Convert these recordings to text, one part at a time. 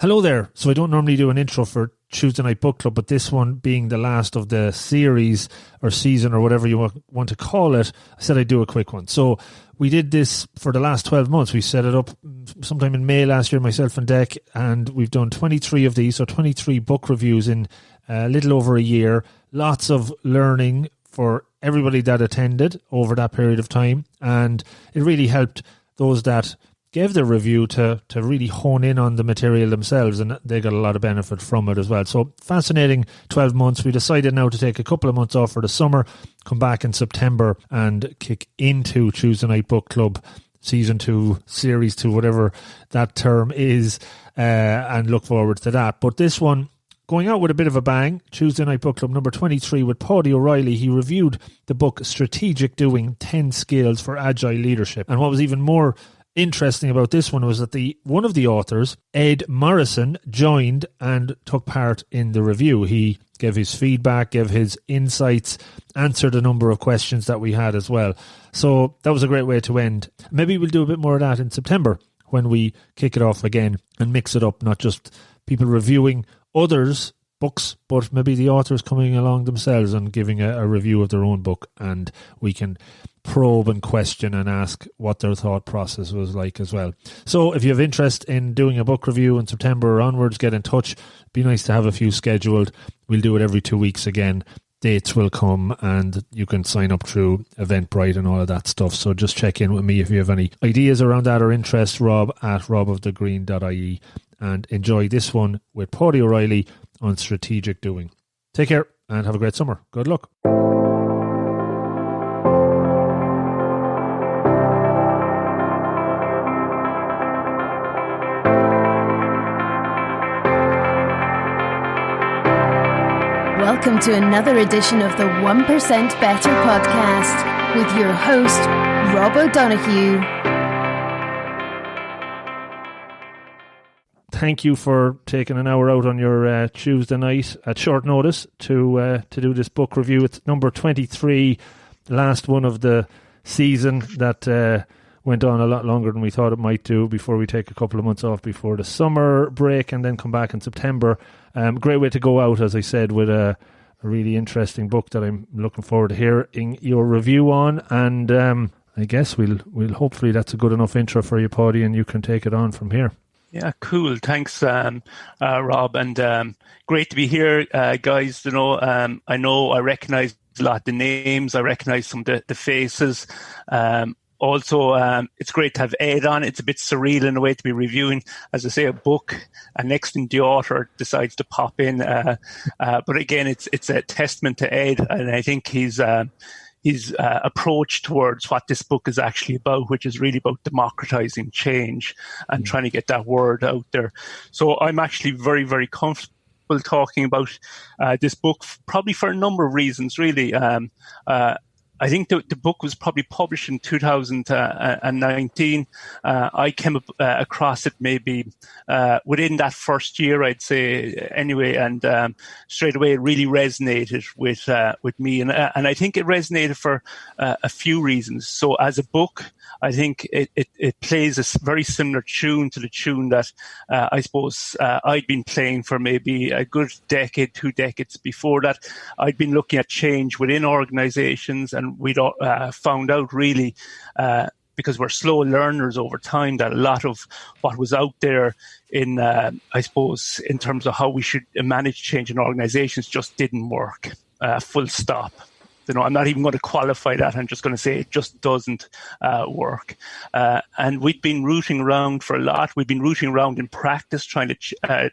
Hello there. So I don't normally do an intro for Tuesday Night Book Club, but this one being the last of the series or season or whatever you want to call it, I said I'd do a quick one. So we did this for the last 12 months. We set it up sometime in May last year, myself and Dec, and we've done 23 of these, so 23 book reviews in a little over a year. Lots of learning for everybody that attended over that period of time, and it really helped those that gave their review to really hone in on the material themselves, and they got a lot of benefit from it as well. So fascinating 12 months. We decided now to take a couple of months off for the summer, come back in September and kick into Tuesday Night Book Club Season 2, Series 2, whatever that term is, and look forward to that. But this one, going out with a bit of a bang, Tuesday Night Book Club number 23 with Paidi O'Reilly. He reviewed the book Strategic Doing, 10 Skills for Agile Leadership. And what was even more interesting about this one was that one of the authors, Ed Morrison, joined and took part in the review. He gave his feedback, gave his insights, answered a number of questions that we had as well. So that was a great way to end. Maybe we'll do a bit more of that in September when we kick it off again and mix it up, not just people reviewing others' books, but maybe the authors coming along themselves and giving a review of their own book, and we can probe and question and ask what their thought process was like as well. So if you have interest in doing a book review in September or onwards, get in touch. Be nice to have a few scheduled. We'll do it every 2 weeks again. Dates will come and you can sign up through Eventbrite and all of that stuff. So just check in with me if you have any ideas around that or interest, rob@robofthegreen.ie, and enjoy this one with Paidi O'Reilly on Strategic Doing. Take care and have a great summer. Good luck. Welcome to another edition of the 1% Better podcast with your host, Rob O'Donoghue. Thank you for taking an hour out on your Tuesday night at short notice to do this book review. It's number 23, the last one of the season that went on a lot longer than we thought it might do before we take a couple of months off before the summer break and then come back in September. Great way to go out, as I said, with a really interesting book that I'm looking forward to hearing your review on. And I guess we'll hopefully that's a good enough intro for you, Paidi, and you can take it on from here. Yeah, cool. Thanks, Rob, and great to be here, guys. I know I recognise a lot of the names. I recognise some of the faces. Also, it's great to have Ed on. It's a bit surreal in a way to be reviewing, as I say, a book, and next thing the author decides to pop in. But again, it's a testament to Ed, and I think his approach towards what this book is actually about, which is really about democratizing change and trying to get that word out there. So I'm actually very, very comfortable talking about this book, probably for a number of reasons, really. I think the book was probably published in 2019. I came across it maybe within that first year, I'd say, anyway, and straight away it really resonated with me, and I think it resonated for a few reasons. So as a book, I think it plays a very similar tune to the tune that I suppose I'd been playing for maybe a good decade, 2 decades before that. I'd been looking at change within organizations, and we'd found out really, because we're slow learners over time, that a lot of what was out there in, I suppose, in terms of how we should manage change in organizations just didn't work, full stop. I'm not even going to qualify that. I'm just going to say it just doesn't work. And we've been rooting around for a lot. We've been rooting around in practice, trying to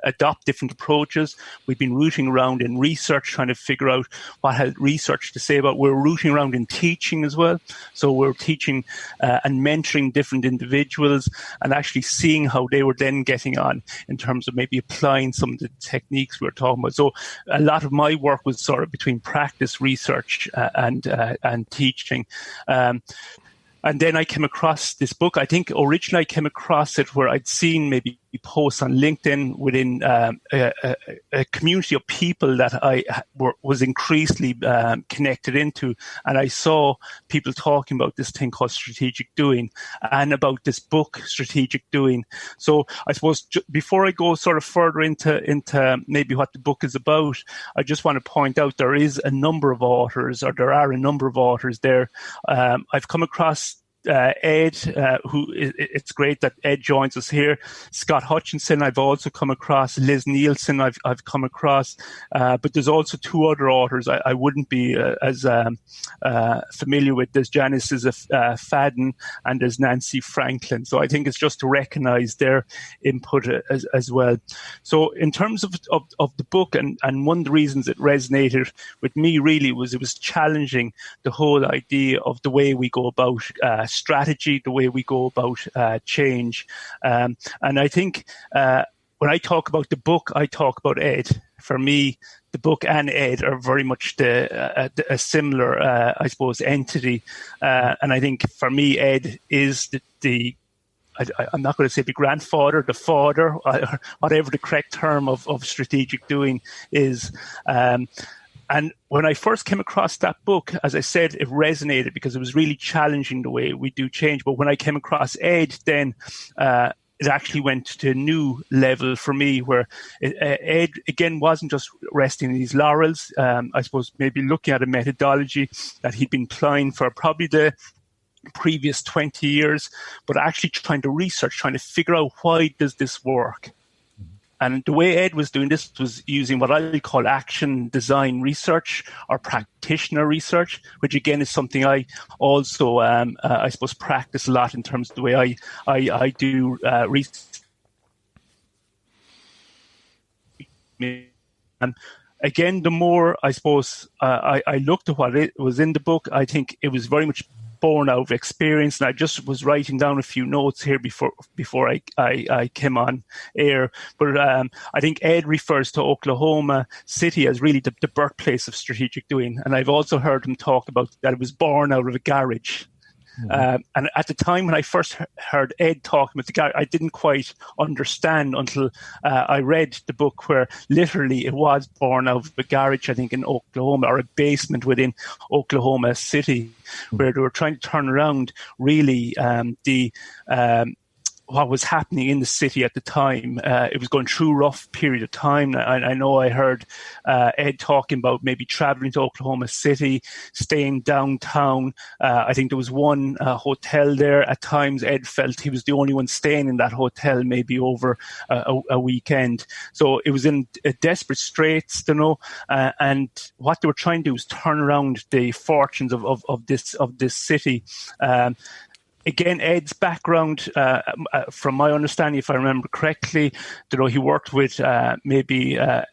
adopt different approaches. We've been rooting around in research, trying to figure out what had research to say about it. We're rooting around in teaching as well. So we're teaching and mentoring different individuals and actually seeing how they were then getting on in terms of maybe applying some of the techniques we were talking about. So a lot of my work was sort of between practice, research and teaching. And then I came across this book. I think originally I came across it where I'd seen maybe posts on LinkedIn within a community of people that I was increasingly connected into, and I saw people talking about this thing called strategic doing and about this book, Strategic Doing. So I suppose before I go sort of further into maybe what the book is about, I just want to point out there are a number of authors there. I've come across Ed, who it's great that Ed joins us here. Scott Hutchinson, I've also come across. Liz Nielsen, I've come across. But there's also two other authors I wouldn't be as familiar with. There's Janice Fadden and there's Nancy Franklin. So I think it's just to recognise their input as well. So in terms of the book, and one of the reasons it resonated with me really was it was challenging the whole idea of the way we go about strategy, the way we go about change. And I think when I talk about the book, I talk about Ed. For me, the book and Ed are very much a similar, I suppose, entity. And I think for me, Ed is I'm not going to say the grandfather, the father, or whatever the correct term of strategic doing is. And when I first came across that book, as I said, it resonated because it was really challenging the way we do change. But when I came across Ed, then it actually went to a new level for me where Ed, again, wasn't just resting in his laurels. I suppose maybe looking at a methodology that he'd been applying for probably the previous 20 years, but actually trying to figure out why does this work. And the way Ed was doing this was using what I call action design research or practitioner research, which again is something I also, I suppose, practice a lot in terms of the way I do research. And again, the more I suppose I looked at what it was in the book, I think it was very much born out of experience, and I just was writing down a few notes here before I came on air. But I think Ed refers to Oklahoma City as really the birthplace of strategic doing, and I've also heard him talk about that it was born out of a garage. And at the time when I first heard Ed talking with the guy, I didn't quite understand until I read the book where literally it was born out of a garage, I think, in Oklahoma, or a basement within Oklahoma City, where they were trying to turn around really what was happening in the city at the time. It was going through a rough period of time. I know I heard Ed talking about maybe traveling to Oklahoma City, staying downtown. I think there was one hotel there. At times, Ed felt he was the only one staying in that hotel, maybe over a weekend. So it was in desperate straits, and what they were trying to do was turn around the fortunes of this city. Again, Ed's background, from my understanding, if I remember correctly, he worked with maybe a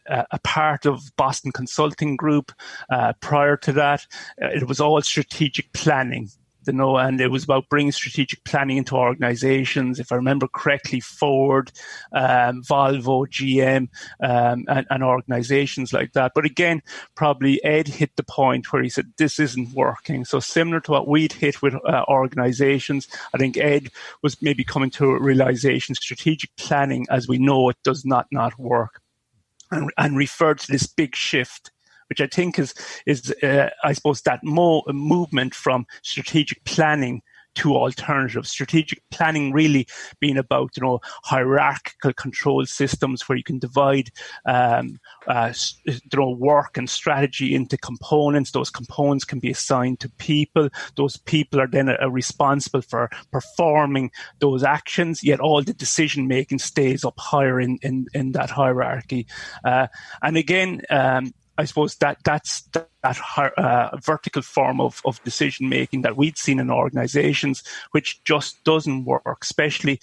part of Boston Consulting Group. Prior to that, it was all strategic planning. And it was about bringing strategic planning into organizations. If I remember correctly, Ford, Volvo, GM, and organizations like that. But again, probably Ed hit the point where he said, this isn't working. So similar to what we'd hit with organizations, I think Ed was maybe coming to a realization strategic planning, as we know it, does not work, and referred to this big shift, which I think is I suppose that movement from strategic planning to alternatives. Strategic planning really being about hierarchical control systems where you can divide work and strategy into components. Those components can be assigned to people. Those people are then responsible for performing those actions. Yet all the decision making stays up higher in that hierarchy. And again, I suppose that's that vertical form of decision making that we'd seen in organizations, which just doesn't work, especially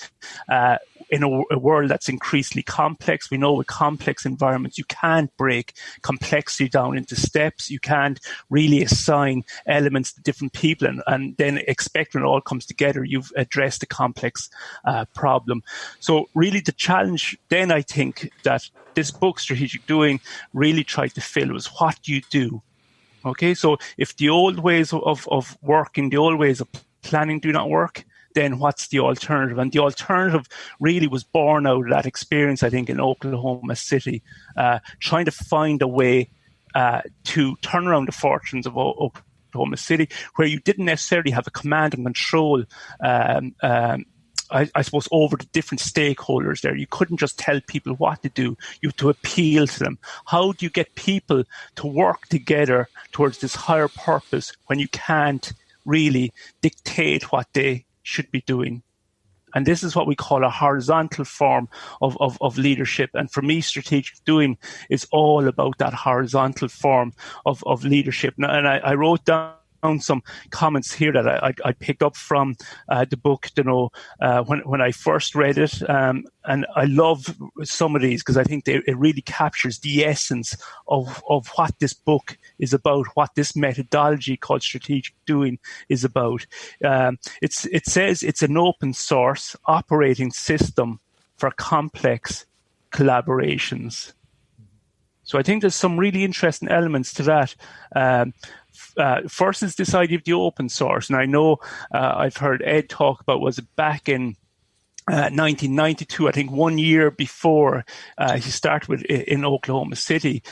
in a world that's increasingly complex. We know with complex environments, you can't break complexity down into steps. You can't really assign elements to different people and then expect when it all comes together, you've addressed a complex problem. So really the challenge then, I think, that this book, Strategic Doing, really tried to fill was, what do you do? Okay, so if the old ways of working, the old ways of planning do not work, then what's the alternative? And the alternative really was born out of that experience, I think, in Oklahoma City, trying to find a way to turn around the fortunes of Oklahoma City, where you didn't necessarily have a command and control, I suppose, over the different stakeholders there. You couldn't just tell people what to do. You had to appeal to them. How do you get people to work together towards this higher purpose when you can't really dictate what they should be doing? And this is what we call a horizontal form of leadership. And for me, strategic doing is all about that horizontal form of leadership. And I wrote down some comments here that I picked up from the book, when I first read it. And I love some of these because I think it really captures the essence of what this book is about, what this methodology called strategic doing is about. It says it's an open source operating system for complex collaborations. So I think there's some really interesting elements to that. First is this idea of the open source. And I know I've heard Ed talk about, was it back in 1992, I think 1 year before he started in Oklahoma City,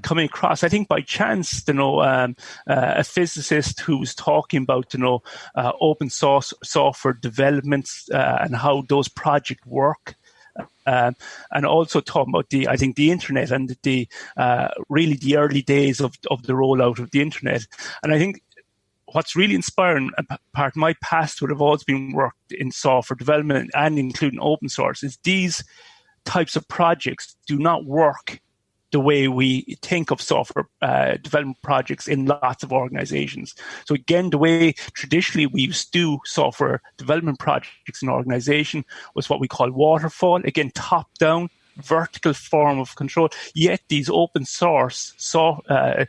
coming across, I think by chance, a physicist who was talking about, open source software developments and how those projects work. And also talking about the internet and really the early days of the rollout of the internet. And I think what's really inspiring, part of my past would have always been worked in software development and including open source, is these types of projects do not work the way we think of software development projects in lots of organizations. So again, the way traditionally we used to do software development projects in an organization was what we call waterfall, again, top-down, vertical form of control. Yet these open source software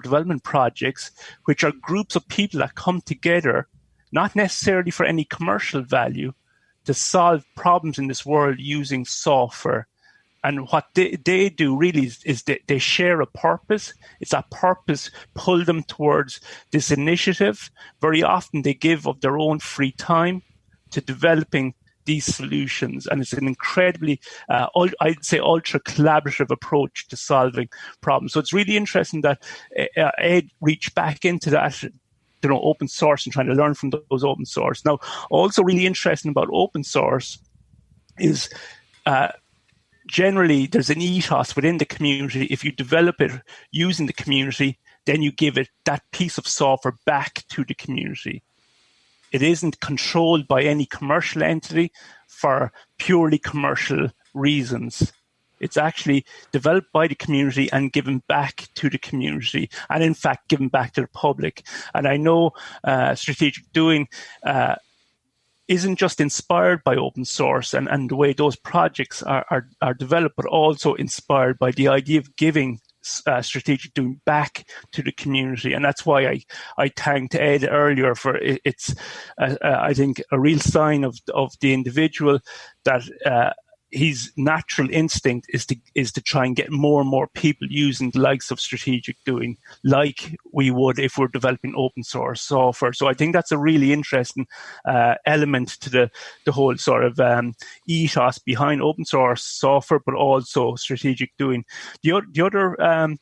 development projects, which are groups of people that come together, not necessarily for any commercial value, to solve problems in this world using software. And what they do really is they share a purpose. It's that purpose pull them towards this initiative. Very often they give of their own free time to developing these solutions. And it's an incredibly, I'd say, ultra collaborative approach to solving problems. So it's really interesting that Ed reached back into that, open source and trying to learn from those open source. Now, also really interesting about open source is generally there's an ethos within the community. If you develop it using the community, then you give it that piece of software back to the community. It isn't controlled by any commercial entity for purely commercial reasons. It's actually developed by the community and given back to the community, and in fact given back to the public. And I know strategic doing isn't just inspired by open source and the way those projects are developed, but also inspired by the idea of giving strategic doing back to the community. And that's why I thanked Ed earlier for it's I think a real sign of the individual that his natural instinct is to try and get more and more people using the likes of strategic doing, like we would if we're developing open source software. So I think that's a really interesting element to the whole sort of ethos behind open source software, but also strategic doing. The other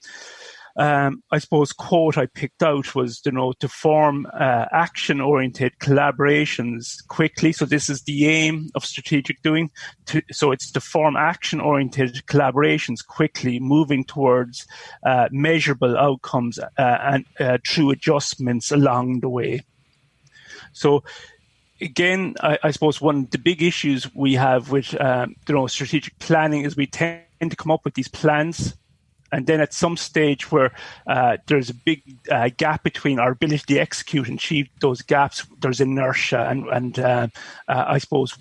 I suppose quote I picked out was, to form action-oriented collaborations quickly. So this is the aim of strategic doing. So it's to form action-oriented collaborations quickly, moving towards measurable outcomes and through adjustments along the way. So again, I suppose one of the big issues we have with strategic planning is we tend to come up with these plans, and then at some stage where there's a big gap between our ability to execute and achieve those gaps, there's inertia and I suppose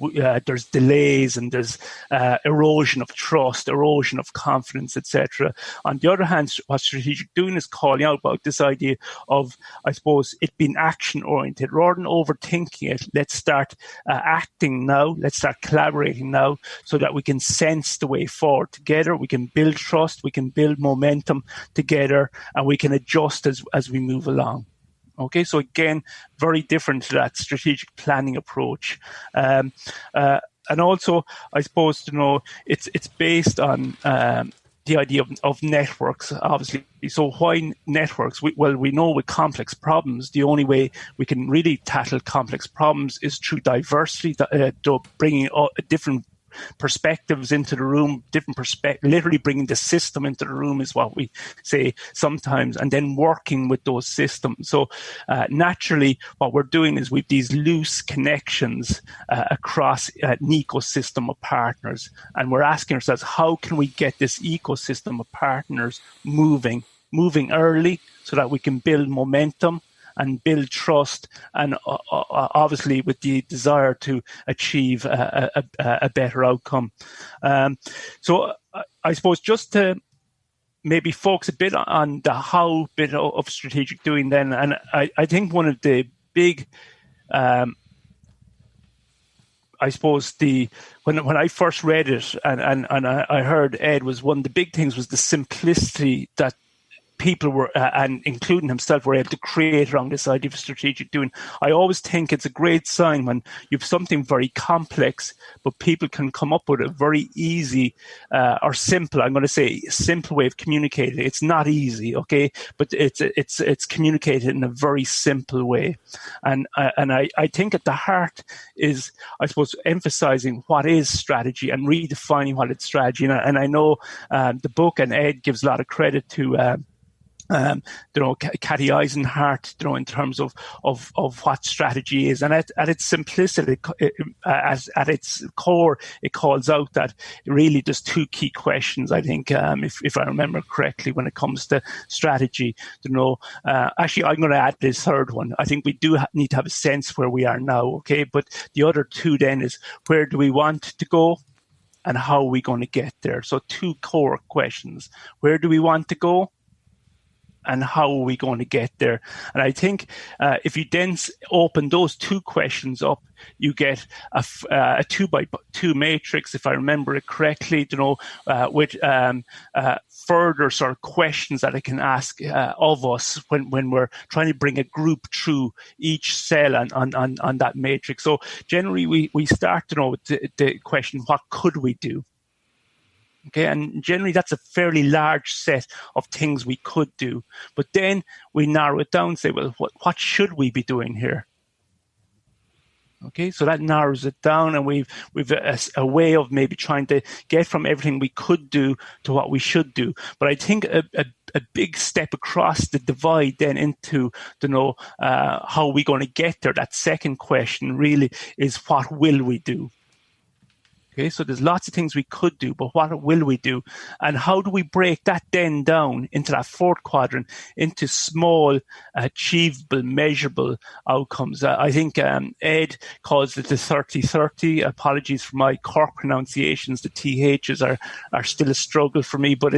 there's delays and there's erosion of trust, erosion of confidence, etc. On the other hand, what strategic doing is calling out about this idea of, I suppose, it being action-oriented. Rather than overthinking it, let's start acting now, let's start collaborating now so that we can sense the way forward together, we can build trust, we can build momentum together, and we can adjust as we move along. Okay, so again, very different to that strategic planning approach. And also, I suppose, it's based on the idea of networks, obviously. So why networks? We know with complex problems, the only way we can really tackle complex problems is through diversity, bringing different perspectives into the room, literally bringing the system into the room is what we say sometimes, and then working with those systems. So naturally, what we're doing is we've these loose connections across an ecosystem of partners, and we're asking ourselves, how can we get this ecosystem of partners moving early so that we can build momentum and build trust, and obviously with the desire to achieve a better outcome. So I suppose just to maybe focus a bit on the how bit of strategic doing then, and I think one of the big, I suppose when I first read it and I heard Ed, was one of the big things was the simplicity that people were, and including himself, were able to create around this idea of strategic doing. I always think it's a great sign when you have something very complex, but people can come up with a very easy or simple, I'm going to say simple way of communicating. It's not easy, okay, but it's communicated in a very simple way. And I think at the heart is, I suppose, emphasizing what is strategy and redefining what is strategy. And I know the book, and Ed gives a lot of credit to Cathy Eisenhart, in terms of what strategy is, and at its simplicity, at its core, it calls out that really there's two key questions. I think, if I remember correctly, when it comes to strategy, actually, I'm going to add this third one. I think we do need to have a sense where we are now, okay. But the other two then is, where do we want to go, and how are we going to get there? So two core questions: where do we want to go, and how are we going to get there? And I think if you then open those two questions up, you get a 2x2 matrix, if I remember it correctly, with further sort of questions that it can ask of us when we're trying to bring a group through each cell on that matrix. So generally, we start with the question, what could we do? Okay, and generally that's a fairly large set of things we could do. But then we narrow it down and say, well, what should we be doing here? Okay, so that narrows it down, and we've a way of maybe trying to get from everything we could do to what we should do. But I think a big step across the divide then into how are we going to get there, that second question really is, what will we do? Okay, so there's lots of things we could do, but what will we do? And how do we break that then down into that fourth quadrant, into small, achievable, measurable outcomes? I think Ed calls it the 30-30. Apologies for my Cork pronunciations. The THs are still a struggle for me, but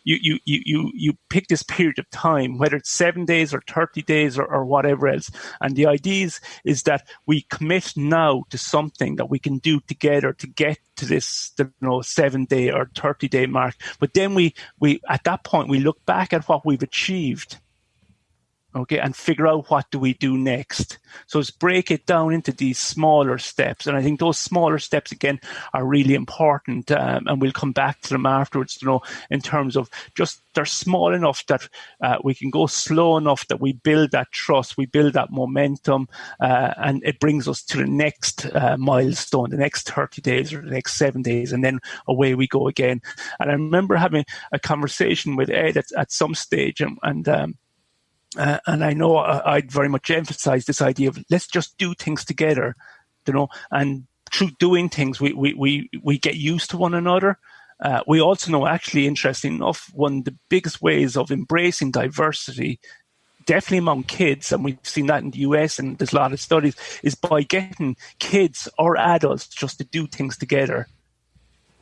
you pick this period of time, whether it's 7 days or 30 days or whatever else. And the idea is that we commit now to something that we can do together to get to this 7-day or 30-day mark. But then we at that point we look back at what we've achieved, okay, and figure out what do we do next. So let's break it down into these smaller steps, and I think those smaller steps again are really important, and we'll come back to them afterwards, in terms of just they're small enough that we can go slow enough that we build that trust, we build that momentum, and it brings us to the next milestone, the next 30 days or the next 7 days, and then away we go again. And I remember having a conversation with Ed at some stage, and I know I'd very much emphasize this idea of let's just do things together, and through doing things, we get used to one another. We also know, actually, interesting enough, one of the biggest ways of embracing diversity, definitely among kids, and we've seen that in the US, and there's a lot of studies, is by getting kids or adults just to do things together.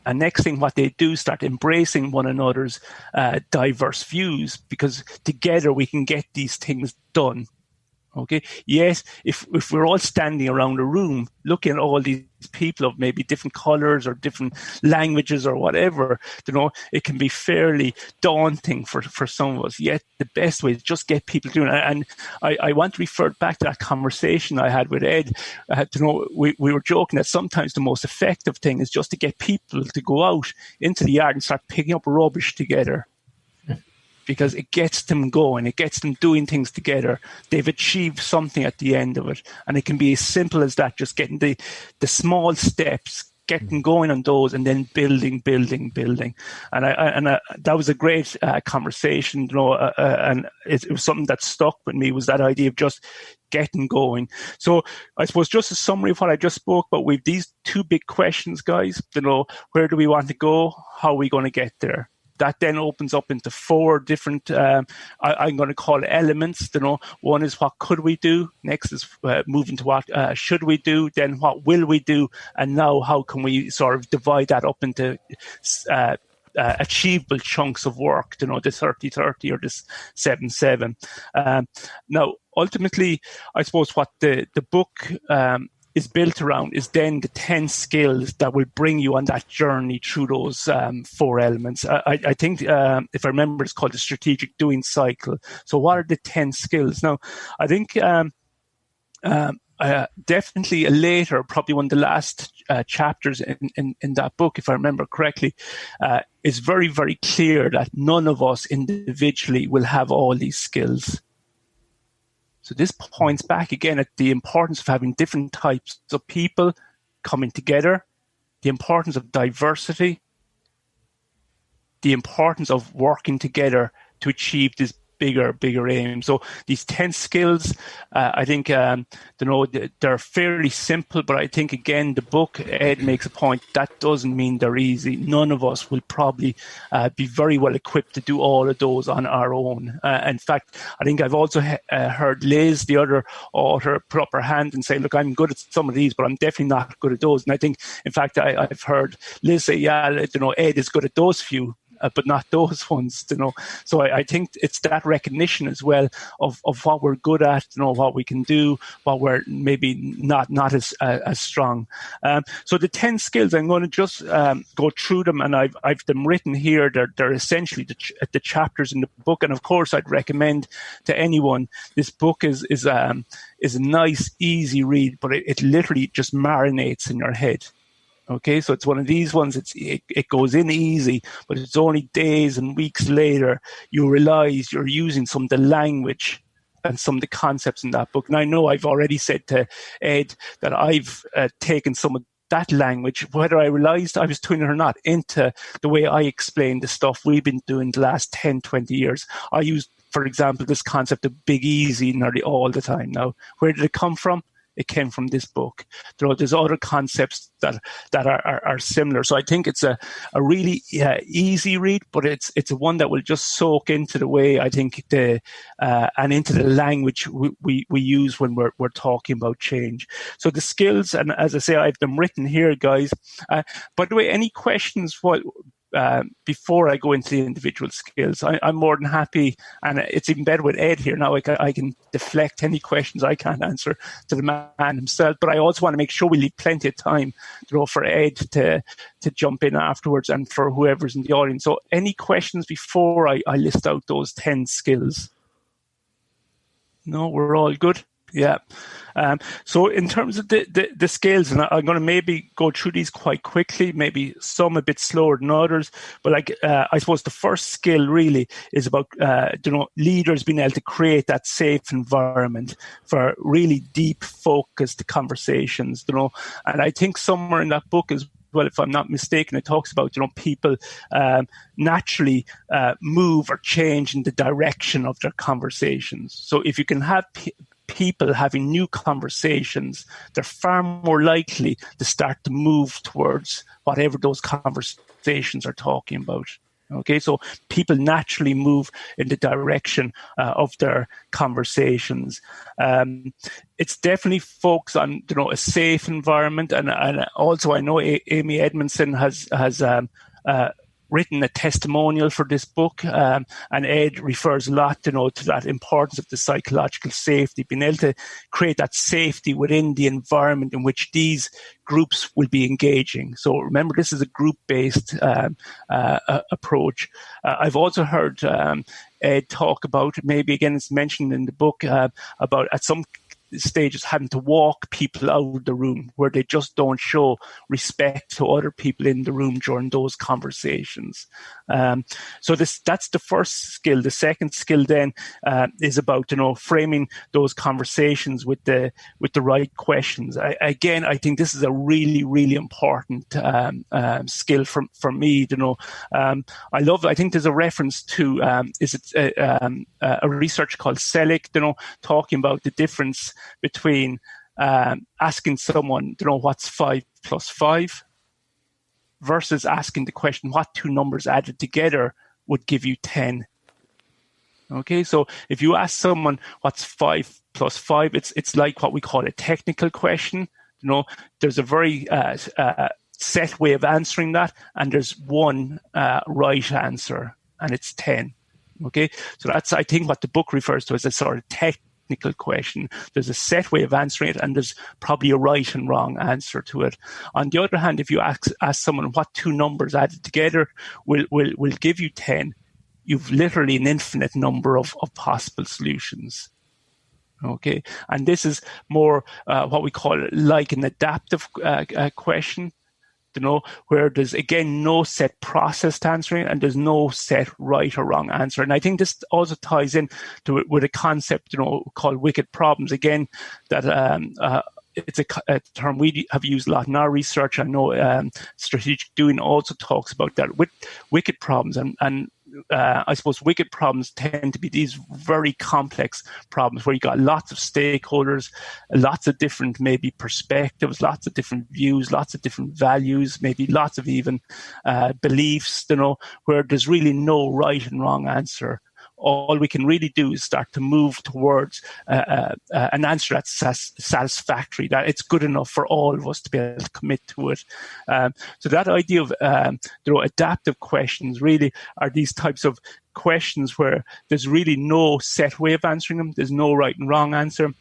And next thing, what they do, start embracing one another's diverse views, because together we can get these things done. Okay. Yes, if we're all standing around a room looking at all these people of maybe different colors or different languages or whatever, it can be fairly daunting for some of us. Yet the best way is just get people doing it. And I want to refer back to that conversation I had with Ed. We were joking that sometimes the most effective thing is just to get people to go out into the yard and start picking up rubbish together. Because it gets them going, it gets them doing things together. They've achieved something at the end of it. And it can be as simple as that, just getting the small steps, getting going on those, and then building. And that was a great conversation, and it was something that stuck with me, was that idea of just getting going. So I suppose just a summary of what I just spoke about, we've these two big questions, guys. Where do we want to go? How are we going to get there? That then opens up into four different, I'm going to call it elements. One is what could we do? Next is moving to what should we do? Then what will we do? And now how can we sort of divide that up into achievable chunks of work, the 30-30 or this 7-7. Now, ultimately, I suppose what the book is built around is then the 10 skills that will bring you on that journey through those four elements. I think, if I remember, it's called the strategic doing cycle. So what are the 10 skills? Now, I think definitely later, probably one of the last chapters in that book, if I remember correctly, is very, very clear that none of us individually will have all these skills. So this points back again at the importance of having different types of people coming together, the importance of diversity, the importance of working together to achieve this bigger aim. So these 10 skills, I think, they're fairly simple, but I think, again, the book, Ed makes a point, that doesn't mean they're easy. None of us will probably be very well equipped to do all of those on our own. In fact, I think I've also heard Liz, the other author, put up her hand and say, look, I'm good at some of these, but I'm definitely not good at those. And I think, in fact, I've heard Liz say, Ed is good at those few, but not those ones, So I think it's that recognition as well of what we're good at, what we can do, what we're maybe not as strong. So the 10 skills, I'm going to just go through them, and I've them written here. They're essentially the chapters in the book, and of course I'd recommend to anyone, this book is a nice, easy read, but it literally just marinates in your head. Okay, so it's one of these ones, it goes in easy, but it's only days and weeks later you realize you're using some of the language and some of the concepts in that book. And I know I've already said to Ed that I've taken some of that language, whether I realized I was doing it or not, into the way I explain the stuff we've been doing the last 10, 20 years. I use, for example, this concept of big easy nearly all the time now. Where did it come from? It came from this book. There's other concepts that are similar. So I think it's a really easy read, but it's one that will just soak into the way, I think, and into the language we use when we're talking about change. So the skills, and as I say, I have them written here, guys. By the way, any questions before I go into the individual skills? I'm more than happy, and it's even better with Ed here now. I can deflect any questions I can't answer to the man himself, but I also want to make sure we leave plenty of time for Ed to jump in afterwards, and for whoever's in the audience. So any questions before I list out those 10 skills? No, we're all good. Yeah. So in terms of the skills, and I'm going to maybe go through these quite quickly, maybe some a bit slower than others, but I suppose the first skill really is about, leaders being able to create that safe environment for really deep, focused conversations, and I think somewhere in that book is, well, if I'm not mistaken, it talks about, people naturally move or change in the direction of their conversations. So if you can have people having new conversations, they're far more likely to start to move towards whatever those conversations are talking about. Okay, so people naturally move in the direction of their conversations. It's definitely focused on, a safe environment, and also I know Amy Edmondson has written a testimonial for this book, and Ed refers a lot, to that importance of the psychological safety, being able to create that safety within the environment in which these groups will be engaging. So remember, this is a group-based approach. I've also heard Ed talk about, maybe again it's mentioned in the book, about at some stages having to walk people out of the room where they just don't show respect to other people in the room during those conversations. So that's the first skill. The second skill then is about framing those conversations with the right questions. I think this is a really, really important skill for me. I think there's a reference to a research called Selig, talking about the difference between asking someone, what's 5 plus 5, versus asking the question, what two numbers added together would give you 10? Okay, so if you ask someone what's 5 plus 5, it's like what we call a technical question. There's a very set way of answering that, and there's one right answer, and it's 10. Okay, so that's, I think, what the book refers to as a sort of technical question. There's a set way of answering it, and there's probably a right and wrong answer to it. On the other hand, if you ask someone what two numbers added together will give you 10, you've literally an infinite number of possible solutions. Okay, and this is more what we call like an adaptive question. Where there's, again, no set process to answering, and there's no set right or wrong answer. And I think this also ties in to it with a concept, called wicked problems. Again, that it's a term we have used a lot in our research. I know Strategic Doing also talks about that with wicked problems, and I suppose wicked problems tend to be these very complex problems where you got lots of stakeholders, lots of different maybe perspectives, lots of different views, lots of different values, maybe lots of even beliefs, where there's really no right and wrong answer. All we can really do is start to move towards an answer that's satisfactory, that it's good enough for all of us to be able to commit to it. So that idea of adaptive questions really are these types of questions where there's really no set way of answering them. There's no right and wrong answer.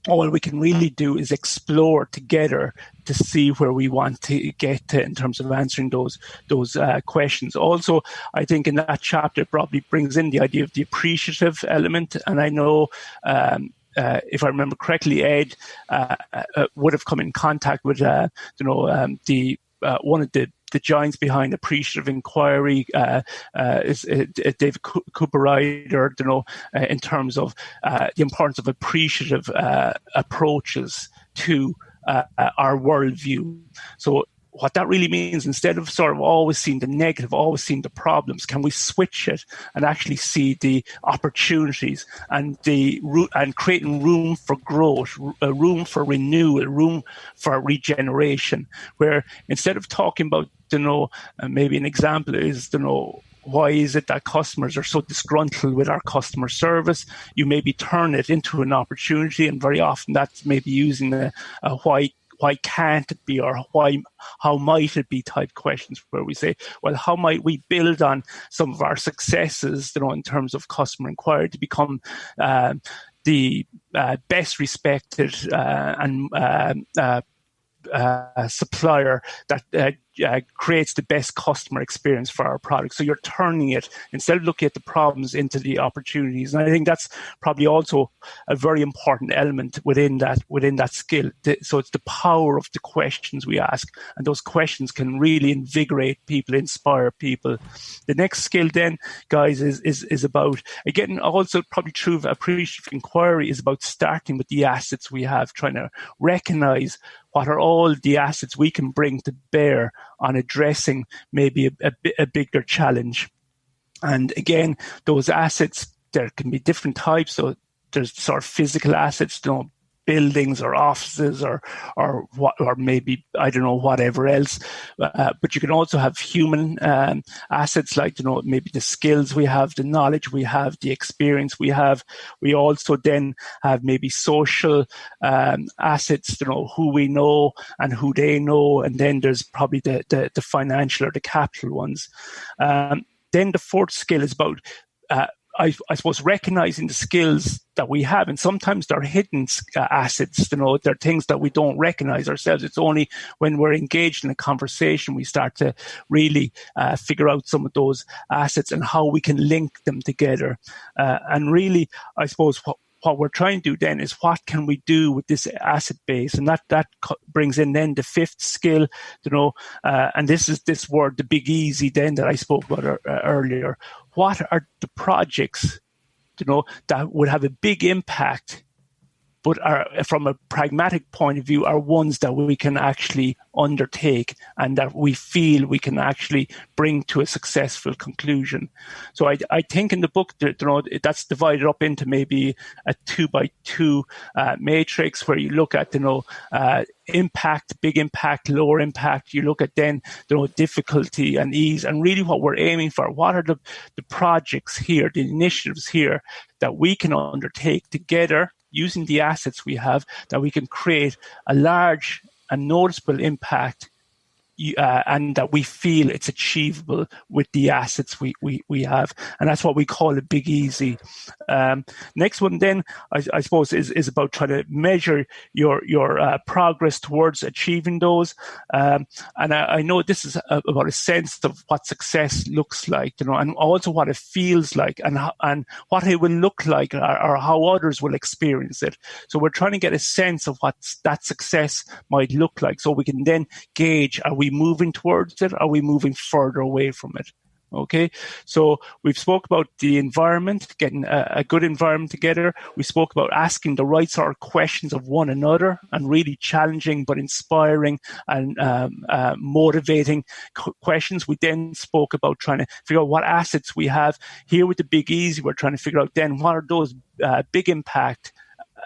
All we can really do is explore together to see where we want to get to in terms of answering those questions. Also, I think in that chapter it probably brings in the idea of the appreciative element. And I know, if I remember correctly, Ed would have come in contact with one of the giants behind appreciative inquiry is David Cooper-Ryder, in terms of the importance of appreciative approaches to our worldview. So what that really means, instead of sort of always seeing the negative, always seeing the problems, can we switch it and actually see the opportunities and creating room for growth, room for renewal, room for regeneration, where instead of talking about, maybe an example is, why is it that customers are so disgruntled with our customer service? You maybe turn it into an opportunity, and very often that's maybe using a why can't it be, or how might it be type questions, where we say, well, how might we build on some of our successes, in terms of customer inquiry to become the best respected and supplier that creates the best customer experience for our product. So you're turning it, instead of looking at the problems, into the opportunities. And I think that's probably also a very important element within that skill. So it's the power of the questions we ask, and those questions can really invigorate people, inspire people. The next skill then, guys, is about, again, also probably true of appreciative inquiry, is about starting with the assets we have, trying to recognize what are all the assets we can bring to bear on addressing maybe a bigger challenge. And again, those assets, there can be different types. So there's sort of physical assets, buildings or offices or maybe, I don't know, whatever else. But you can also have human assets, like, maybe the skills we have, the knowledge we have, the experience we have. We also then have maybe social assets, who we know and who they know. And then there's probably the financial or the capital ones. Then the fourth skill is about I suppose recognizing the skills that we have, and sometimes they're hidden assets. They're things that we don't recognize ourselves. It's only when we're engaged in a conversation we start to really figure out some of those assets and how we can link them together. And really, I suppose what we're trying to do then is what can we do with this asset base, and that brings in then the fifth skill, and this is this word, the big easy, then that I spoke about earlier. What are the projects, that would have a big impact, but are, from a pragmatic point of view, are ones that we can actually undertake and that we feel we can actually bring to a successful conclusion. So I think in the book, that's divided up into maybe a 2x2 matrix, where you look at, impact, big impact, lower impact. You look at then, difficulty and ease, and really what we're aiming for. What are the projects here, the initiatives here that we can undertake together using the assets we have, that we can create a large and noticeable impact, and that we feel it's achievable with the assets we have. And that's what we call a big easy. Next one then, I suppose, is about trying to measure your progress towards achieving those. And I know this is about a sense of what success looks like, and also what it feels like, and what it will look like, or how others will experience it. So we're trying to get a sense of what that success might look like, so we can then gauge, are we moving towards it? Are we moving further away from it? Okay, so we've spoke about the environment, getting a good environment together. We spoke about asking the right sort of questions of one another, and really challenging but inspiring and motivating questions. We then spoke about trying to figure out what assets we have. Here with the Big Easy, we're trying to figure out then what are those big impact,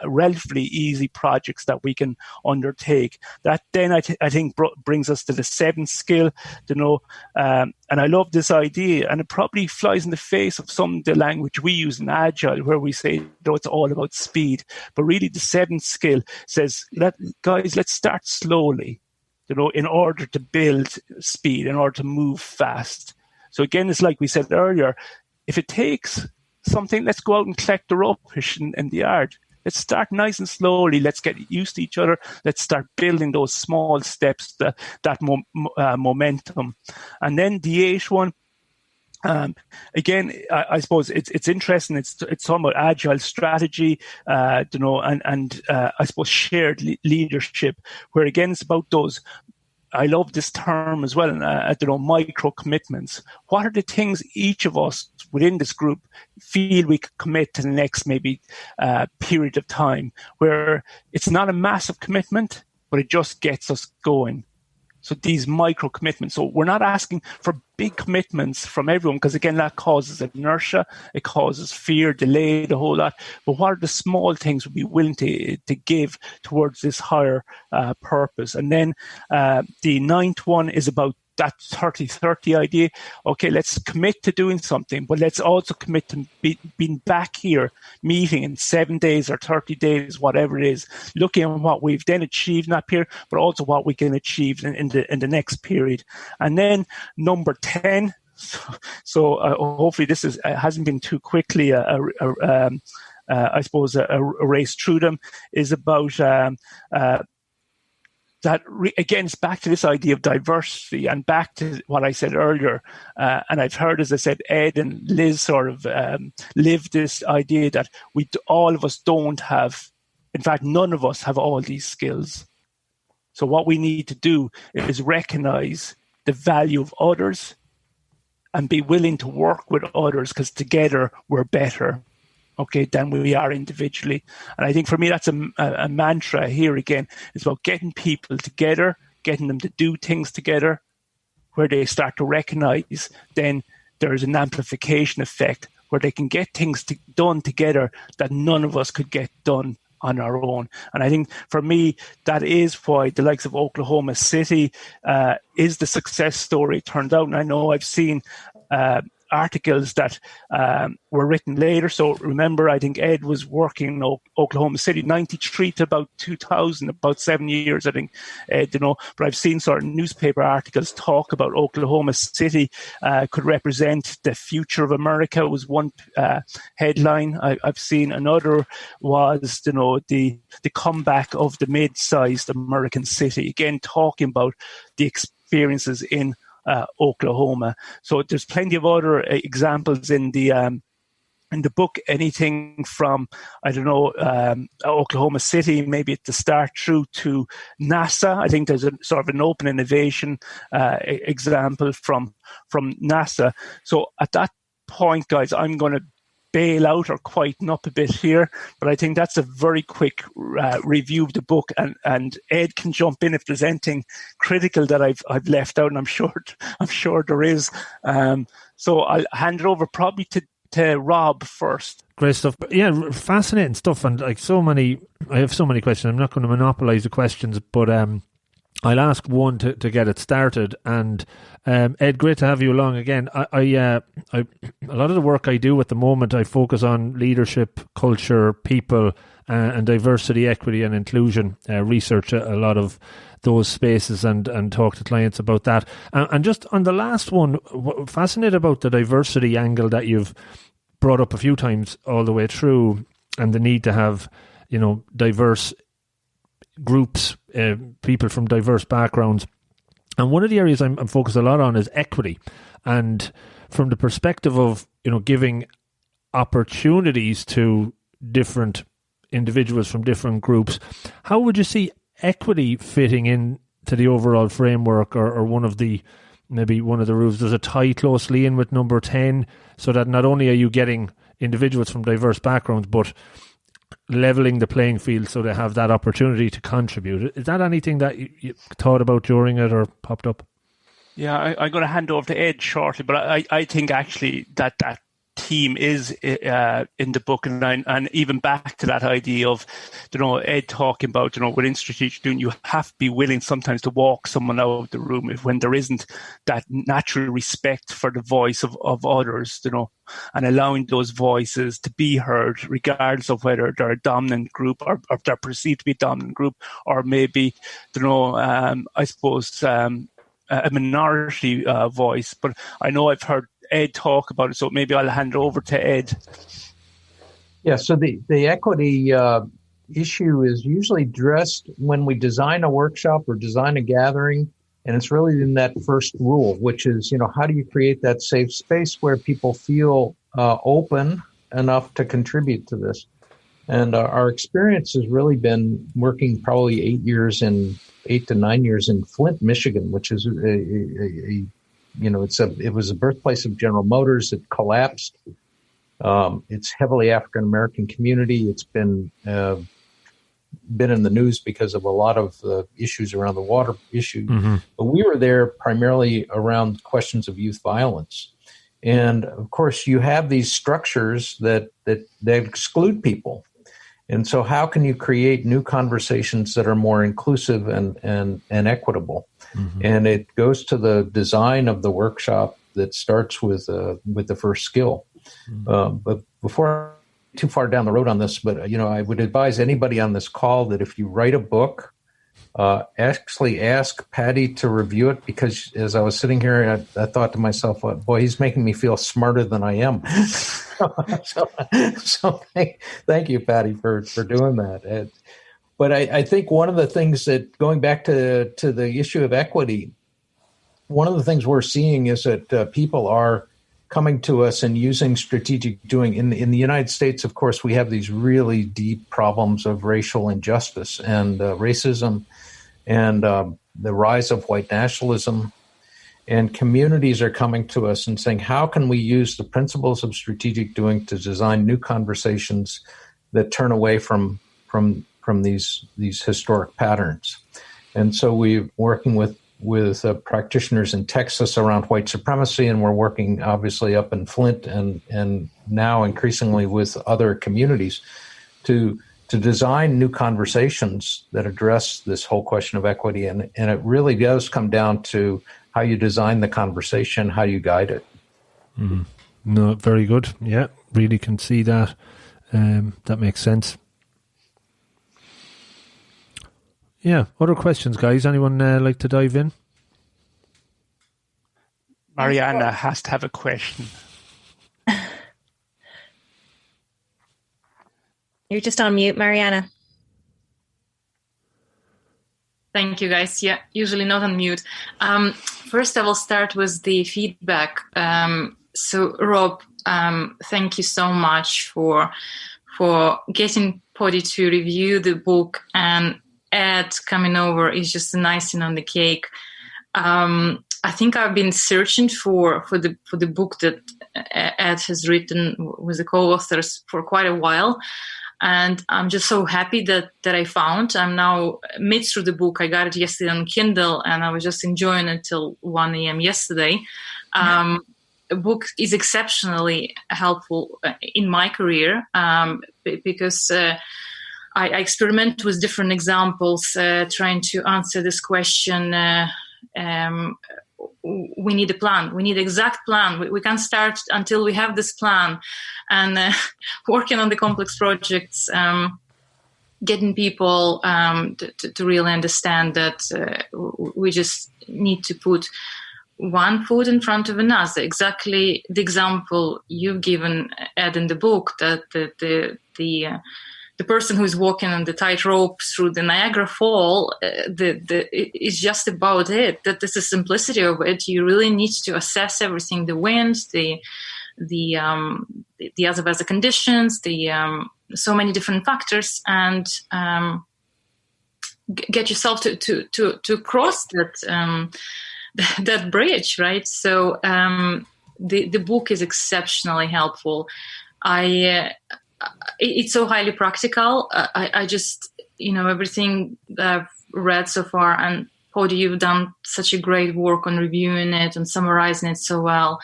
relatively easy projects that we can undertake. That then I think brings us to the seventh skill, and I love this idea, and it probably flies in the face of some of the language we use in Agile, where we say, it's all about speed. But really the seventh skill says, let's start slowly, in order to build speed, in order to move fast. So again, it's like we said earlier, if it takes something, let's go out and collect the rubbish in the yard. Let's start nice and slowly. Let's get used to each other. Let's start building those small steps, that momentum. And then the eighth one, again, I suppose it's interesting. It's talking about agile strategy, and I suppose shared leadership, where again it's about those. I love this term as well, micro commitments. What are the things each of us within this group feel we could commit to the next maybe period of time, where it's not a massive commitment, but it just gets us going. So these micro commitments. So we're not asking for big commitments from everyone, because again, that causes inertia, it causes fear, delay, the whole lot. But what are the small things we'll be willing to give towards this higher purpose? And then the ninth one is about that 30-30 idea. Okay, let's commit to doing something, but let's also commit to being back here, meeting in 7 days or 30 days, whatever it is, looking at what we've then achieved in that period, but also what we can achieve in the next period. And then number 10. So hopefully this hasn't been too quickly I suppose a race through them, is about that again, it's back to this idea of diversity, and back to what I said earlier. And I've heard, as I said, Ed and Liz sort of live this idea that all of us don't have, in fact, none of us have all these skills. So what we need to do is recognize the value of others and be willing to work with others, because together we're better, than we are individually. And I think for me, that's a mantra here again. It's about getting people together, getting them to do things together, where they start to recognize then there's an amplification effect, where they can get things done together that none of us could get done on our own. And I think for me, that is why the likes of Oklahoma City is the success story it turned out. And I know I've seen articles that were written later. So remember, I think Ed was working in Oklahoma City, 93 to about 2000, about 7 years, I think, Ed, but I've seen sort of newspaper articles talk about Oklahoma City could represent the future of America was one headline. I've seen another was, the comeback of the mid-sized American city, again, talking about the experiences in Oklahoma. So there's plenty of other examples in the book, anything from, Oklahoma City, maybe at the start, through to NASA. I think there's a sort of an open innovation example from NASA. So at that point, guys, I'm going to bail out or quieten up a bit here, but I think that's a very quick review of the book, and Ed can jump in if there's anything critical that I've left out, and I'm sure there is. So I'll hand it over probably to Rob first. Great stuff. Yeah, fascinating stuff, and I have so many questions. I'm not going to monopolize the questions, but I'll ask one to get it started. And Ed, great to have you along again. I a lot of the work I do at the moment, I focus on leadership, culture, people, and diversity, equity, and inclusion. Research a lot of those spaces and talk to clients about that. And just on the last one, fascinated about the diversity angle that you've brought up a few times all the way through, and the need to have diverse groups, people from diverse backgrounds. And one of the areas I'm focused a lot on is equity, and from the perspective of giving opportunities to different individuals from different groups. How would you see equity fitting in to the overall framework, or one of the rules? Does it tie closely in with number 10, so that not only are you getting individuals from diverse backgrounds, but leveling the playing field so they have that opportunity to contribute? Is that anything that you thought about during it or popped up? Yeah, I'm going to hand over to Ed shortly, but I think actually that theme is in the book, and even back to that idea of Ed talking about within strategic doing, you have to be willing sometimes to walk someone out of the room when there isn't that natural respect for the voice of others, and allowing those voices to be heard regardless of whether they're a dominant group or they're perceived to be a dominant group, or maybe I suppose a minority voice. But I know I've heard Ed talk about it, so maybe I'll hand it over to Ed. Yeah, so the equity issue is usually addressed when we design a workshop or design a gathering, and it's really in that first rule, which is, how do you create that safe space where people feel open enough to contribute to this? And our experience has really been working probably 8 to 9 years in Flint, Michigan, which is it was the birthplace of General Motors. It collapsed. It's heavily African American community. It's been in the news because of a lot of issues around the water issue. Mm-hmm. But we were there primarily around questions of youth violence. And of course, you have these structures that exclude people. And so how can you create new conversations that are more inclusive and equitable? Mm-hmm. And it goes to the design of the workshop that starts with the first skill. Mm-hmm. But before too far down the road on this, but I would advise anybody on this call that if you write a book, actually ask Paidi to review it, because as I was sitting here, I thought to myself, boy, he's making me feel smarter than I am. so thank you, Paidi, for doing that. But I think one of the things that, going back to the issue of equity, one of the things we're seeing is that people are coming to us and using strategic doing. In the United States, of course, we have these really deep problems of racial injustice and racism, and the rise of white nationalism. And communities are coming to us and saying, how can we use the principles of strategic doing to design new conversations that turn away from these historic patterns? And so we're working with practitioners in Texas around white supremacy, and we're working obviously up in Flint and now increasingly with other communities to to design new conversations that address this whole question of equity. And it really does come down to how you design the conversation, how you guide it. Mm. No, very good. Yeah, really can see that. That makes sense. Yeah, other questions, guys? Anyone like to dive in? Mariana has to have a question. You're just on mute, Mariana. Thank you, guys. Yeah, usually not on mute. First, I will start with the feedback. So, Rob, thank you so much for getting Paidi to review the book, and Ed coming over is just an icing on the cake. I think I've been searching for the book that Ed has written with the co-authors for quite a while. And I'm just so happy that I found. I'm now mid through the book. I got it yesterday on Kindle, and I was just enjoying it till 1 a.m. yesterday. The book is exceptionally helpful in my career because I experiment with different examples, trying to answer this question. We need a plan. We need an exact plan. We can't start until we have this plan. And working on the complex projects, getting people to really understand that we just need to put one foot in front of another. Exactly the example you've given, Ed, in the book, that the person who's walking on the tightrope through the Niagara Fall, it's just about it. That is the simplicity of it. You really need to assess everything: the wind, the other weather conditions, so many different factors, and get yourself to cross that bridge, right? So the book is exceptionally helpful. It's so highly practical. I just, everything that I've read so far, and Paidi, you've done such a great work on reviewing it and summarizing it so well.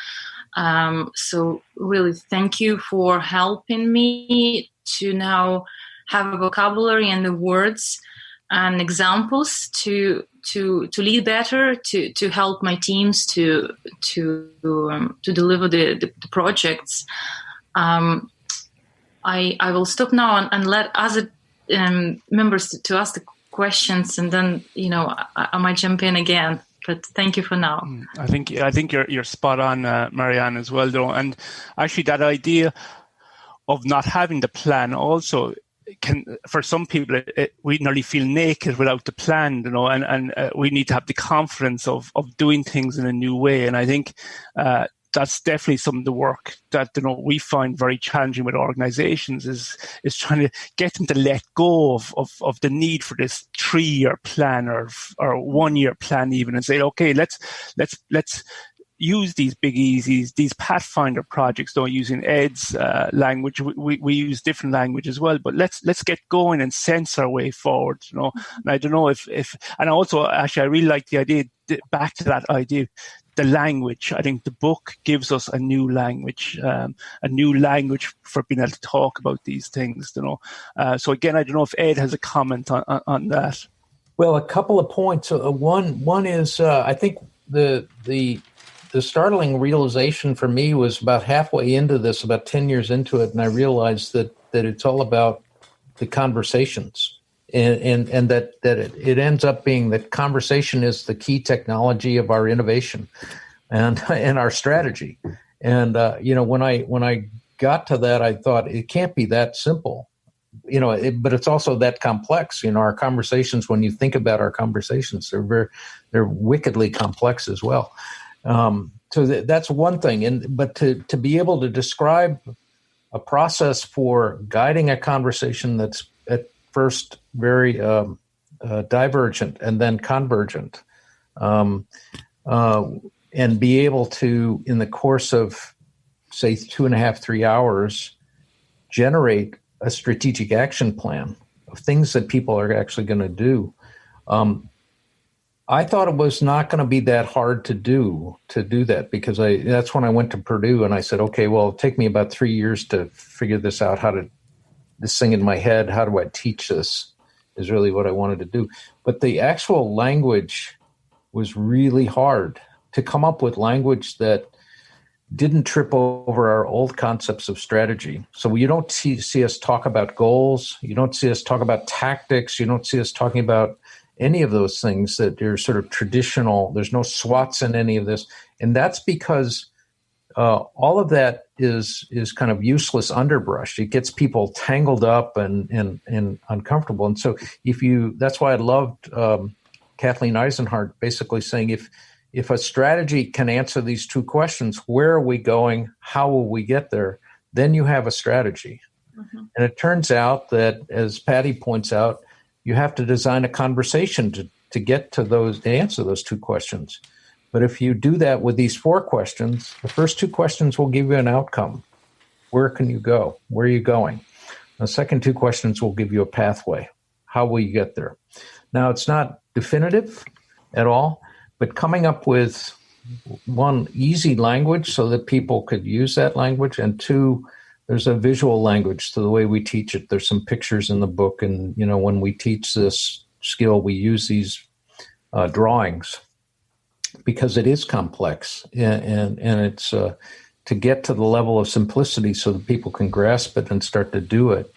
So really thank you for helping me to now have a vocabulary and the words and examples to lead better, to help my teams to deliver the projects. I will stop now and let other members to ask the questions, and then I might jump in again. But thank you for now. I think you're spot on, Marianne, as well, though. And actually, that idea of not having the plan also can, for some people, we nearly feel naked without the plan, and we need to have the confidence of doing things in a new way. And I think that's definitely some of the work that we find very challenging with organizations is trying to get them to let go of the need for this 3-year plan or 1-year plan even, and say, okay, let's use these big easies, these Pathfinder projects, using Ed's language. We use different language as well, but let's get going and sense our way forward. And I don't know if and also actually I really like the idea, back to that idea, the language. I think the book gives us a new language for being able to talk about these things. So again, I don't know if Ed has a comment on that. Well, a couple of points. One is I think the startling realization for me was about halfway into this, about 10 years into it, and I realized that it's all about the conversations. And that it ends up being that conversation is the key technology of our innovation and our strategy. And when I got to that, I thought it can't be that simple, but it's also that complex. Our conversations, when you think about our conversations, they're wickedly complex as well. So that's one thing. But to be able to describe a process for guiding a conversation that's at first very divergent and then convergent, and be able to, in the course of, say, 2.5, 3 hours, generate a strategic action plan of things that people are actually going to do. I thought it was not going to be that hard to do that, because that's when I went to Purdue and I said, okay, well, it'll take me about 3 years to figure this out, how to this thing in my head. How do I teach this? Is really what I wanted to do. But the actual language was really hard to come up with language that didn't trip over our old concepts of strategy. So you don't see us talk about goals. You don't see us talk about tactics. You don't see us talking about any of those things that are sort of traditional. There's no SWOTs in any of this. And that's because all of that is kind of useless underbrush. It gets people tangled up and uncomfortable. And so that's why I loved Kathleen Eisenhardt basically saying, if a strategy can answer these two questions, where are we going? How will we get there? Then you have a strategy. Mm-hmm. And it turns out that, as Patty points out, you have to design a conversation to get to to answer those two questions. But if you do that with these 4 questions, the first 2 questions will give you an outcome. Where can you go? Where are you going? The second 2 questions will give you a pathway. How will you get there? Now, it's not definitive at all, but coming up with 1, easy language so that people could use that language, and 2, there's a visual language to the way we teach it. There's some pictures in the book, and when we teach this skill, we use these drawings because it is complex, and it's to get to the level of simplicity so that people can grasp it and start to do it.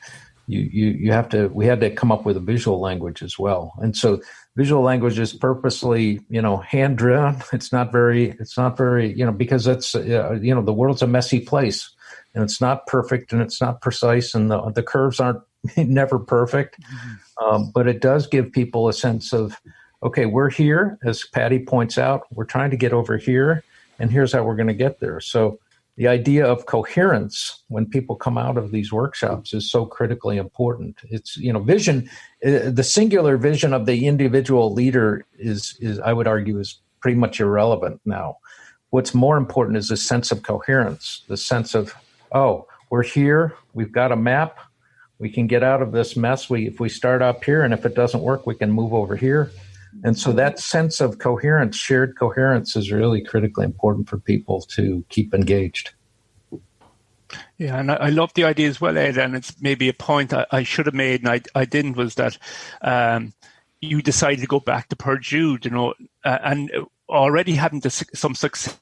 We had to come up with a visual language as well, and so visual language is purposely, hand drawn. It's not very, because it's, the world's a messy place, and it's not perfect and it's not precise, and the curves aren't never perfect. Mm-hmm. But it does give people a sense of, okay, we're here, as Patty points out, we're trying to get over here, and here's how we're going to get there. So the idea of coherence when people come out of these workshops is so critically important. It's, vision, the singular vision of the individual leader is I would argue, is pretty much irrelevant now. What's more important is a sense of coherence, the sense of, oh, we're here, we've got a map, we can get out of this mess. If we start up here, and if it doesn't work, we can move over here. And so that sense of coherence, shared coherence, is really critically important for people to keep engaged. Yeah, and I love the idea as well, Ed, and it's maybe a point I should have made and I didn't, was that you decided to go back to Purdue, and already having some successes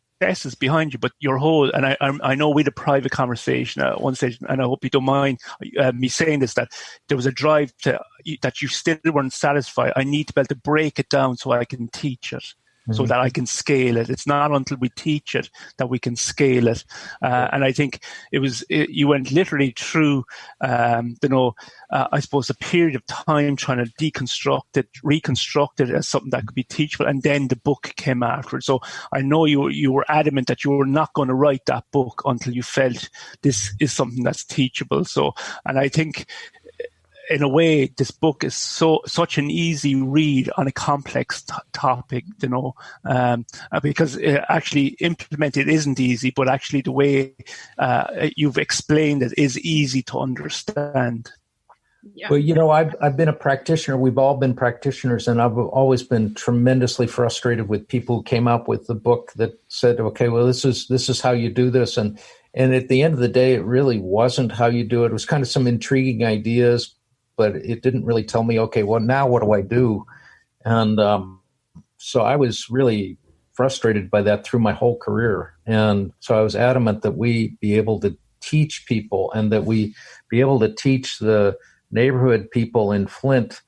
behind you, but your whole, and I know we had a private conversation at one stage, and I hope you don't mind me saying this, that there was a drive that you still weren't satisfied. I need to be able to break it down so I can teach it, so that I can scale it. It's not until we teach it that we can scale it. And I think you went literally through, I suppose, a period of time trying to deconstruct it, reconstruct it as something that could be teachable. And then the book came after it. So I know you were adamant that you were not going to write that book until you felt this is something that's teachable. So, and I think, in a way, this book is such an easy read on a complex topic, because actually implemented isn't easy, but actually the way you've explained it is easy to understand. Yeah. Well, I've been a practitioner. We've all been practitioners, and I've always been tremendously frustrated with people who came up with the book that said, okay, well, this is how you do this. And at the end of the day, it really wasn't how you do it. It was kind of some intriguing ideas, but it didn't really tell me, okay, well, now what do I do? And so I was really frustrated by that through my whole career. And so I was adamant that we be able to teach people, and that we be able to teach the neighborhood people in Flint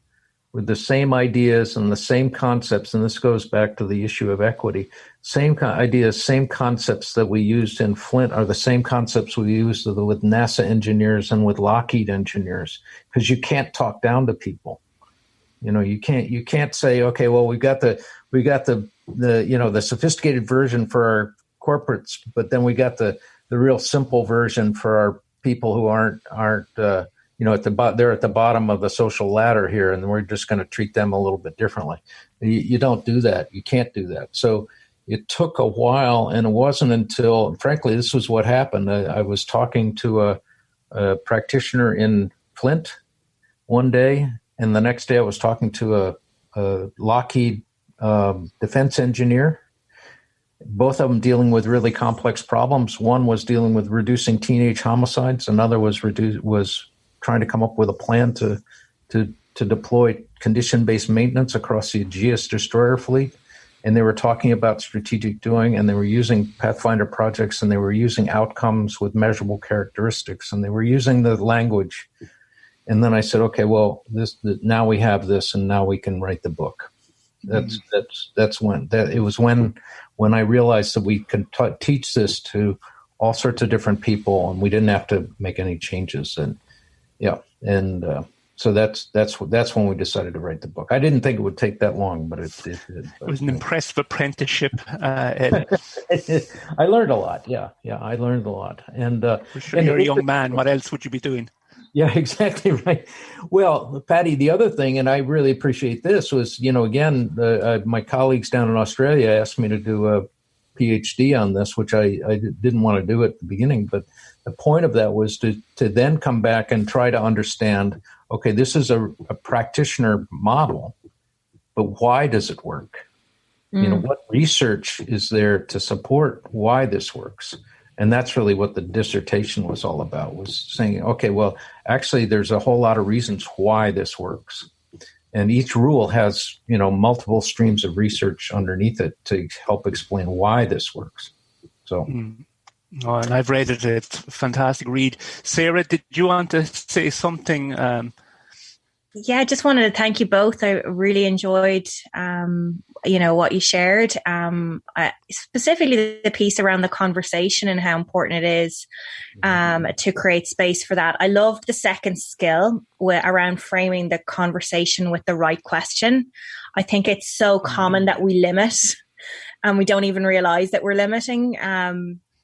with the same ideas and the same concepts. And this goes back to the issue of equity. Same ideas, same concepts that we used in Flint are the same concepts we used with NASA engineers and with Lockheed engineers, because you can't talk down to people. You can't say, okay, well, we got the sophisticated version for our corporates, but then we got the real simple version for our people who aren't they're at the bottom of the social ladder here, and we're just going to treat them a little bit differently. You don't do that. You can't do that. So it took a while, and it wasn't until, frankly, this was what happened. I was talking to a practitioner in Flint one day, and the next day I was talking to a Lockheed defense engineer, both of them dealing with really complex problems. One was dealing with reducing teenage homicides. Another was trying to come up with a plan to deploy condition-based maintenance across the Aegis destroyer fleet. And they were talking about strategic doing, and they were using Pathfinder projects, and they were using outcomes with measurable characteristics, and they were using the language. And then I said, okay, well, now we have this, and now we can write the book. That's when it was when I realized that we could teach this to all sorts of different people, and we didn't have to make any changes. And so that's when we decided to write the book. I didn't think it would take that long, but it did. It was an impressive apprenticeship, Ed. I learned a lot. Yeah, I learned a lot. And for sure, you're a young man. What else would you be doing? Yeah, exactly right. Well, Patty, the other thing, and I really appreciate this, was, again, my colleagues down in Australia asked me to do a PhD on this, which I didn't want to do at the beginning. But the point of that was to then come back and try to understand, okay, this is a practitioner model, but why does it work? What research is there to support why this works? And that's really what the dissertation was all about, was saying, okay, well, actually, there's a whole lot of reasons why this works. And each rule has, multiple streams of research underneath it to help explain why this works. So, Oh, and I've read it. It's a fantastic read. Sarah, did you want to say something? Yeah, I just wanted to thank you both. I really enjoyed, what you shared. Specifically the piece around the conversation and how important it is to create space for that. I loved the second skill around framing the conversation with the right question. I think it's so common that we limit, and we don't even realize that we're limiting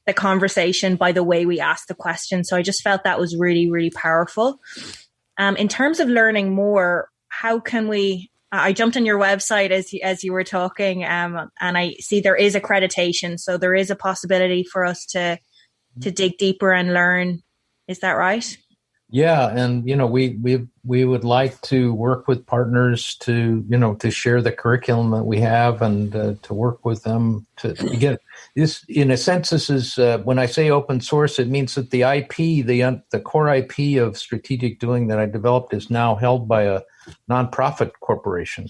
the conversation by the way we ask the question. So I just felt that was really, really powerful. In terms of learning more, how can we? I jumped on your website as you were talking, and I see there is accreditation, so there is a possibility for us to dig deeper and learn. Is that right? Yeah, and we would like to work with partners to share the curriculum that we have, and to work with them to get this. In a sense, this is when I say open source, it means that the IP, the core IP of strategic doing that I developed is now held by a nonprofit corporation,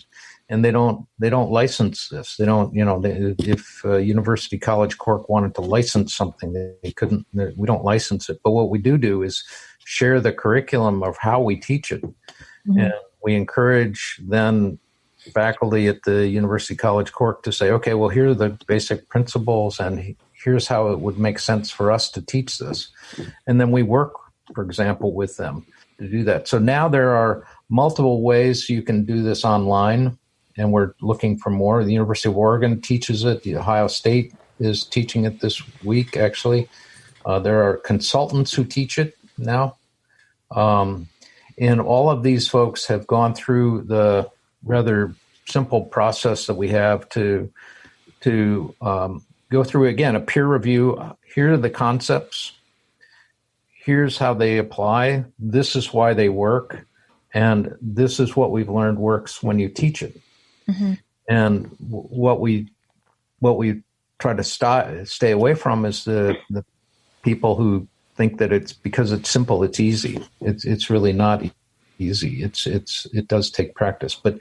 and they don't license this. They don't, if University College Cork wanted to license something, they couldn't. We don't license it, but what we do is share the curriculum of how we teach it. Mm-hmm. And we encourage then faculty at the University College Cork to say, okay, well, here are the basic principles, and here's how it would make sense for us to teach this. And then we work, for example, with them to do that. So now there are multiple ways you can do this online, and we're looking for more. The University of Oregon teaches it. The Ohio State is teaching it this week, actually. There are consultants who teach it now. And all of these folks have gone through the rather simple process that we have to go through, again, a peer review. Here are the concepts. Here's how they apply. This is why they work. And this is what we've learned works when you teach it. Mm-hmm. And what we try to stay away from is the people who think that it's because it's simple, it's easy. It's really not easy. It does take practice. But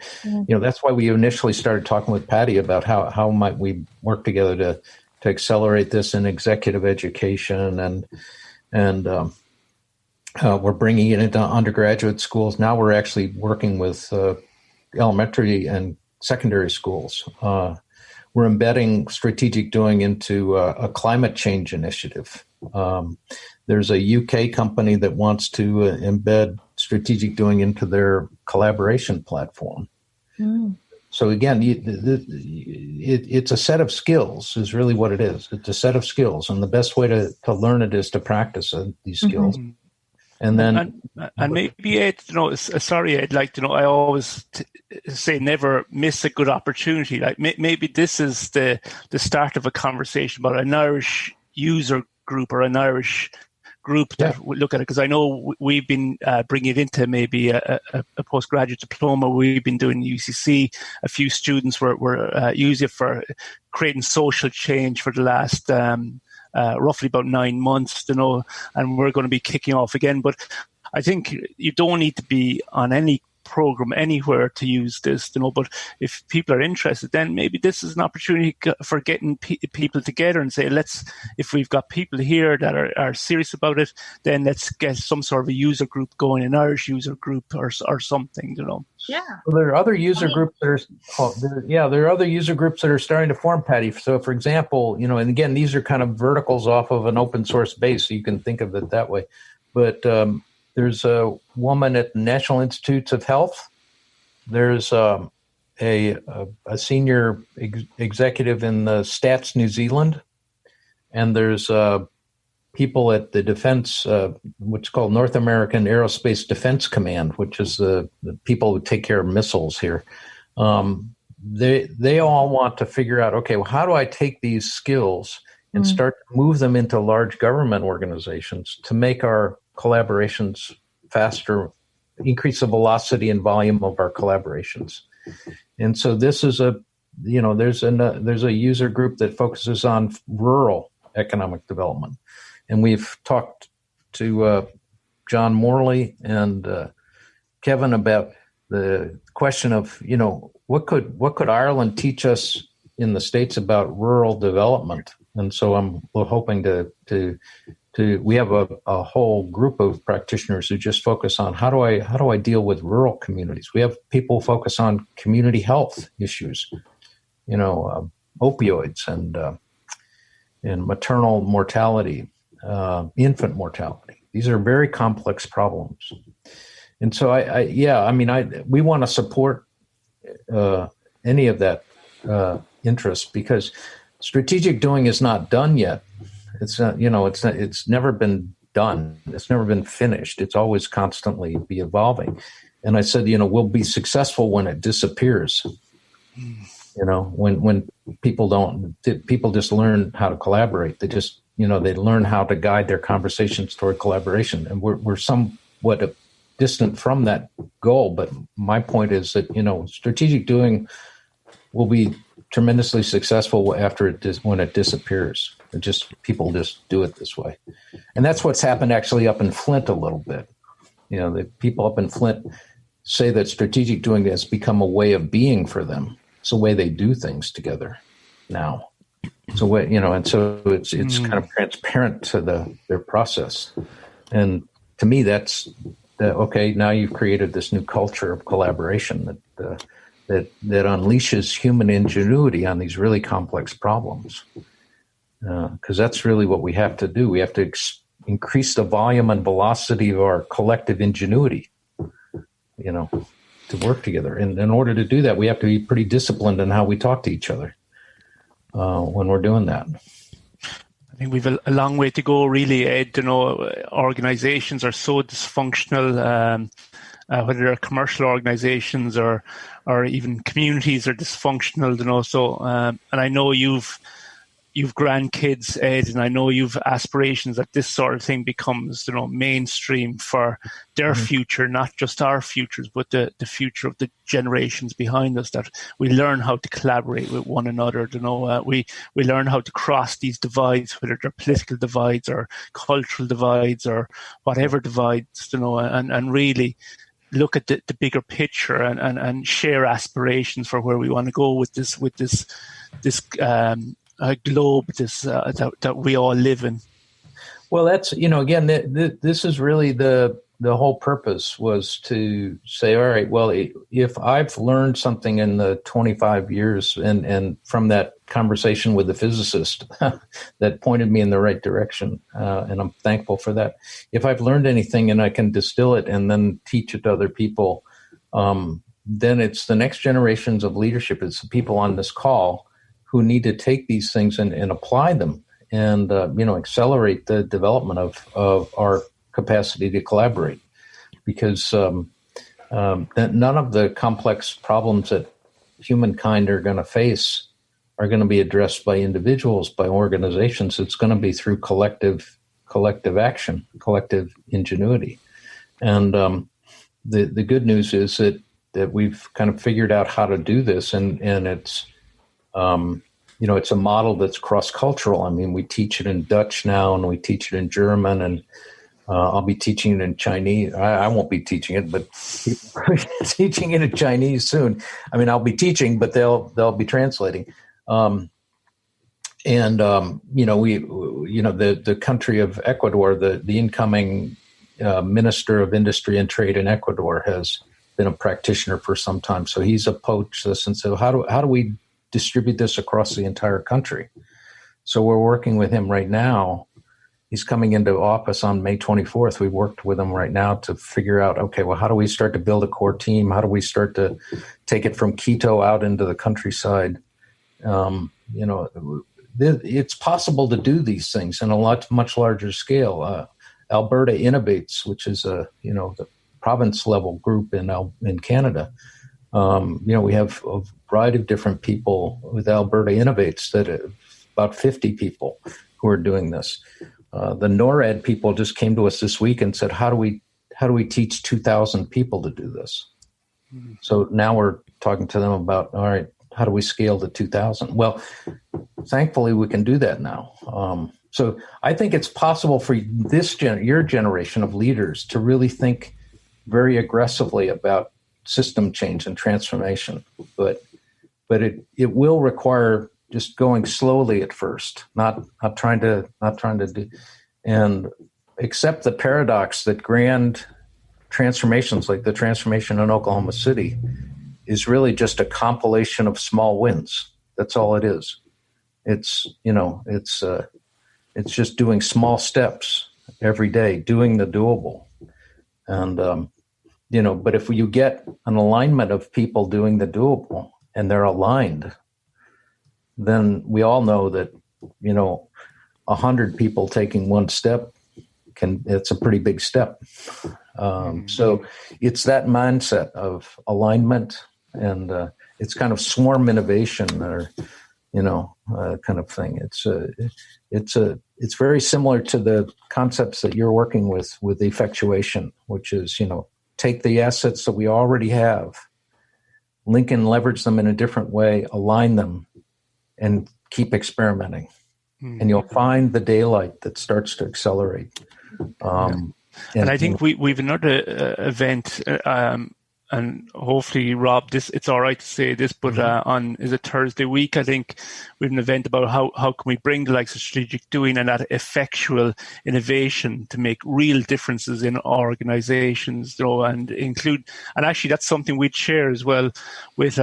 that's why we initially started talking with Patty about how might we work together to accelerate this in executive education, and we're bringing it into undergraduate schools. Now we're actually working with elementary and secondary schools. We're embedding strategic doing into a climate change initiative. There's a UK company that wants to embed strategic doing into their collaboration platform. Mm. So again, it's a set of skills is really what it is. It's a set of skills, and the best way to learn it is to practice these skills. Mm-hmm. And then, and maybe Ed, sorry, Ed, I always say never miss a good opportunity. Like maybe this is the start of a conversation about an Irish user group or an Irish group that would look at it, because I know we've been bringing it into maybe a postgraduate diploma. We've been doing UCC. A few students were using it for creating social change for the last roughly about 9 months, and we're going to be kicking off again. But I think you don't need to be on any program anywhere to use this, but if people are interested, then maybe this is an opportunity for getting people together and say, if we've got people here that are serious about it, then let's get some sort of a user group going, an Irish user group or something, Yeah. Well, there are other user groups that are starting to form, Paidi. So, for example, and again, these are kind of verticals off of an open source base, so you can think of it that way. But there's a woman at the National Institutes of Health. There's a senior executive in the Stats New Zealand, and there's people at the defense, what's called North American Aerospace Defense Command, which is the people who take care of missiles here. They all want to figure out, okay, well, how do I take these skills and start to move them into large government organizations to make our collaborations faster, increase the velocity and volume of our collaborations. And so this is there's a user group that focuses on rural economic development. And we've talked to John Morley and Kevin about the question of, what could Ireland teach us in the States about rural development? And so we're hoping to we have a whole group of practitioners who just focus on how do I deal with rural communities. We have people focus on community health issues, opioids and maternal mortality, infant mortality. These are very complex problems. And so we want to support any of that interest, because strategic doing is not done yet. It's not, it's never been done. It's never been finished. It's always constantly be evolving. And I said, we'll be successful when it disappears. When people just learn how to collaborate. They just, they learn how to guide their conversations toward collaboration. And we're somewhat distant from that goal. But my point is that, strategic doing will be tremendously successful when it disappears. People just do it this way. And that's what's happened actually up in Flint a little bit. The people up in Flint say that strategic doing has become a way of being for them. It's a way they do things together now. So and so it's kind of transparent to their process. And to me, that's okay. Now you've created this new culture of collaboration that unleashes human ingenuity on these really complex problems. Because that's really what we have to do. We have to increase the volume and velocity of our collective ingenuity, to work together. And in order to do that, we have to be pretty disciplined in how we talk to each other when we're doing that. I think we've a long way to go, really, Ed. Organizations are so dysfunctional, whether they're commercial organizations or even communities are dysfunctional, So, and I know you've grandkids, Ed, and I know you've aspirations that this sort of thing becomes, mainstream for their future, not just our futures, but the future of the generations behind us, that we learn how to collaborate with one another. We learn how to cross these divides, whether they're political divides or cultural divides or whatever divides, and really look at the bigger picture and share aspirations for where we want to go with this globe that we all live in. Well, that's, again, this is really the whole purpose, was to say, all right, well, if I've learned something in the 25 years and from that conversation with the physicist that pointed me in the right direction, and I'm thankful for that. If I've learned anything and I can distill it and then teach it to other people, then it's the next generations of leadership. It's the people on this call who need to take these things and apply them and, accelerate the development of our capacity to collaborate. Because none of the complex problems that humankind are going to face are going to be addressed by individuals, by organizations. It's going to be through collective action, collective ingenuity. And the good news is that we've kind of figured out how to do this, and it's it's a model that's cross-cultural. I mean, we teach it in Dutch now, and we teach it in German, and I'll be teaching it in Chinese. I won't be teaching it, but teaching it in Chinese soon. I mean, I'll be teaching, but they'll be translating. The country of Ecuador, the incoming Minister of Industry and Trade in Ecuador has been a practitioner for some time. So he's approached us and said, how do we distribute this across the entire country? So we're working with him right now. He's coming into office on May 24th. We worked with him right now to figure out, okay, well, how do we start to build a core team? How do we start to take it from Quito out into the countryside? It's possible to do these things in a much larger scale. Alberta Innovates, which is the province level group in Canada. We have a variety of different people with Alberta Innovates about 50 people who are doing this. The NORAD people just came to us this week and said, how do we teach 2,000 people to do this? Mm-hmm. So now we're talking to them about, all right, how do we scale to 2,000? Well, thankfully we can do that now. So I think it's possible for your generation of leaders to really think very aggressively about system change and transformation, but it will require just going slowly at first, not trying to do, and accept the paradox that grand transformations, like the transformation in Oklahoma City, is really just a compilation of small wins. That's all it is. It's just doing small steps every day, doing the doable, and but if you get an alignment of people doing the doable and they're aligned, then we all know that, 100 people taking one step it's a pretty big step. So it's that mindset of alignment, and it's kind of swarm innovation, or, kind of thing. It's very similar to the concepts that you're working with effectuation, which is, take the assets that we already have, link and leverage them in a different way, align them, and keep experimenting. Mm-hmm. And you'll find the daylight that starts to accelerate. And I think we've another event, and hopefully, Rob, it's all right to say this, but on Thursday week, I think we have an event about how can we bring the likes of strategic doing and that effectual innovation to make real differences in organizations, and actually that's something we'd share as well with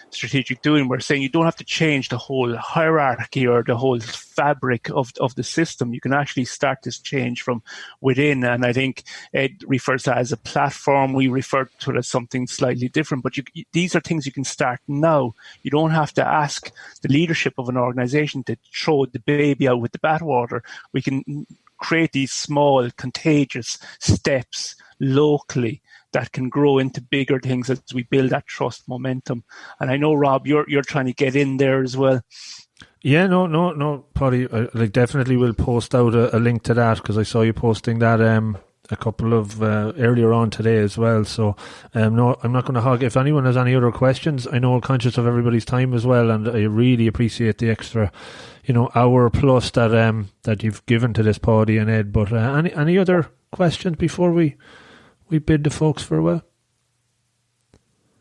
strategic doing. We're saying you don't have to change the whole hierarchy or the whole fabric of the system. You can actually start this change from within, and I think Ed refers to it as a platform. We refer to it as something slightly different, but these are things you can start now. You don't have to ask the leadership of an organization to throw the baby out with the bathwater. We can create these small, contagious steps locally that can grow into bigger things as we build that trust momentum. And I know, Rob, you're trying to get in there as well. Yeah, no, Paidi, I definitely will post out a link to that, because I saw you posting that a couple of earlier on today as well. So no, I'm not going to hog. If anyone has any other questions, I know I'm conscious of everybody's time as well, and I really appreciate the extra, hour plus that you've given to this, Paidi and Ed. But any other questions before we bid the folks farewell?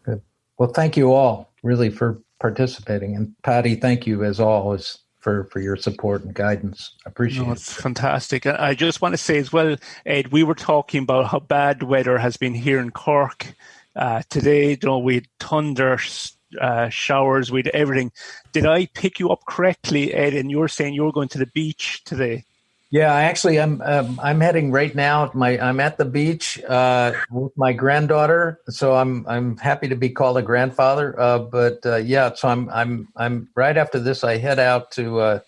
Good. Well, thank you all really for participating, and Paidi, thank you as always for your support and guidance. I appreciate it. It's fantastic. I just want to say as well, Ed, we were talking about how bad weather has been here in Cork today. We had thunder, showers, we had everything. Did I pick you up correctly, Ed, and you were saying you were going to the beach today? Yeah, actually, I'm heading right now. I'm at the beach with my granddaughter, so I'm happy to be called a grandfather. So I'm right after this. I head out to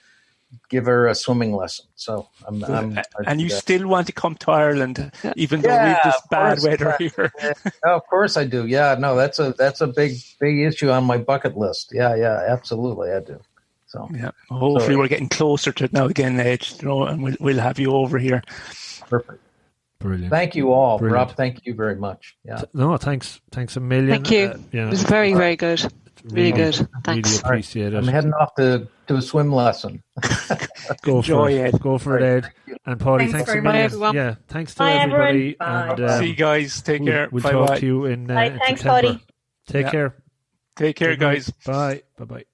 give her a swimming lesson. So and you still want to come to Ireland, even though we have this bad weather here. Of course I do. Yeah, no, that's a big issue on my bucket list. Yeah, absolutely, I do. So, yeah, hopefully we're getting closer to it now again, Ed, and we'll have you over here. Perfect. Brilliant. Thank you all. Brilliant. Rob, thank you very much. Yeah. No, thanks a million. Thank you. It was very, very good. Really good. Thanks. Really appreciate it. I'm heading off to a swim lesson. Go Enjoy it. Go for it, Ed. And Paidi, thanks a million. everyone. Yeah, thanks to Bye, everybody. everyone. And See you guys. Take care. We'll Bye talk bye. to you in Thanks, September. Paidi. Take care. Take care, guys. Bye. Bye-bye.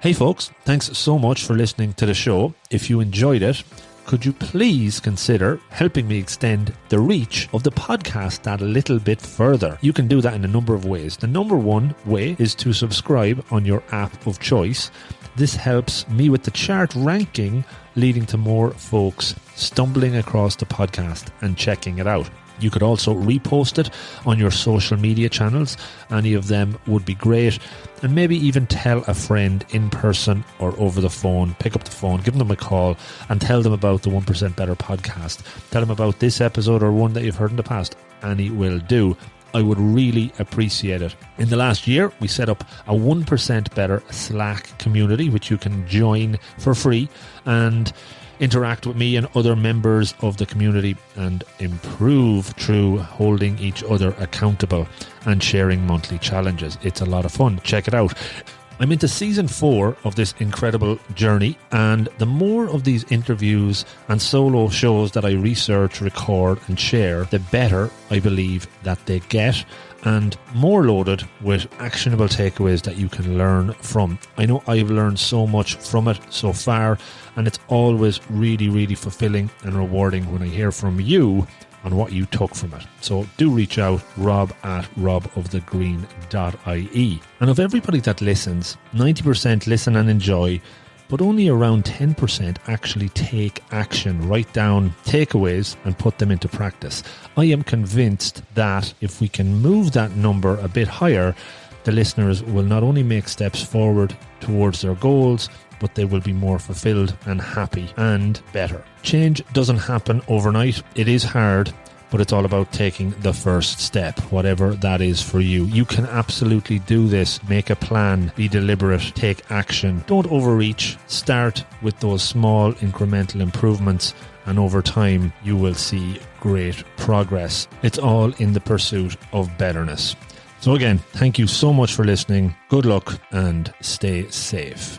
Hey folks, thanks so much for listening to the show. If you enjoyed it, could you please consider helping me extend the reach of the podcast that a little bit further? You can do that in a number of ways. The number one way is to subscribe on your app of choice. This helps me with the chart ranking, leading to more folks stumbling across the podcast and checking it out. You could also repost it on your social media channels. Any of them would be great. And maybe even tell a friend in person or over the phone. Pick up the phone, give them a call and tell them about the 1% Better podcast. Tell them about this episode or one that you've heard in the past. Any will do. I would really appreciate it. In the last year, we set up a 1% Better Slack community, which you can join for free and interact with me and other members of the community and improve through holding each other accountable and sharing monthly challenges. It's a lot of fun. Check it out. I'm into season 4 of this incredible journey, and the more of these interviews and solo shows that I research, record and share, the better I believe that they get, and more loaded with actionable takeaways that you can learn from. I know I've learned so much from it so far, and it's always really, really fulfilling and rewarding when I hear from you on what you took from it. So do reach out, rob@robofthegreen.ie. And of everybody that listens, 90% listen and enjoy, but only around 10% actually take action, write down takeaways and put them into practice. I am convinced that if we can move that number a bit higher, the listeners will not only make steps forward towards their goals, but they will be more fulfilled and happy and better. Change doesn't happen overnight. It is hard, but it's all about taking the first step, whatever that is for you. You can absolutely do this. Make a plan, be deliberate, take action. Don't overreach. Start with those small incremental improvements, and over time you will see great progress. It's all in the pursuit of betterness. So again, thank you so much for listening. Good luck and stay safe.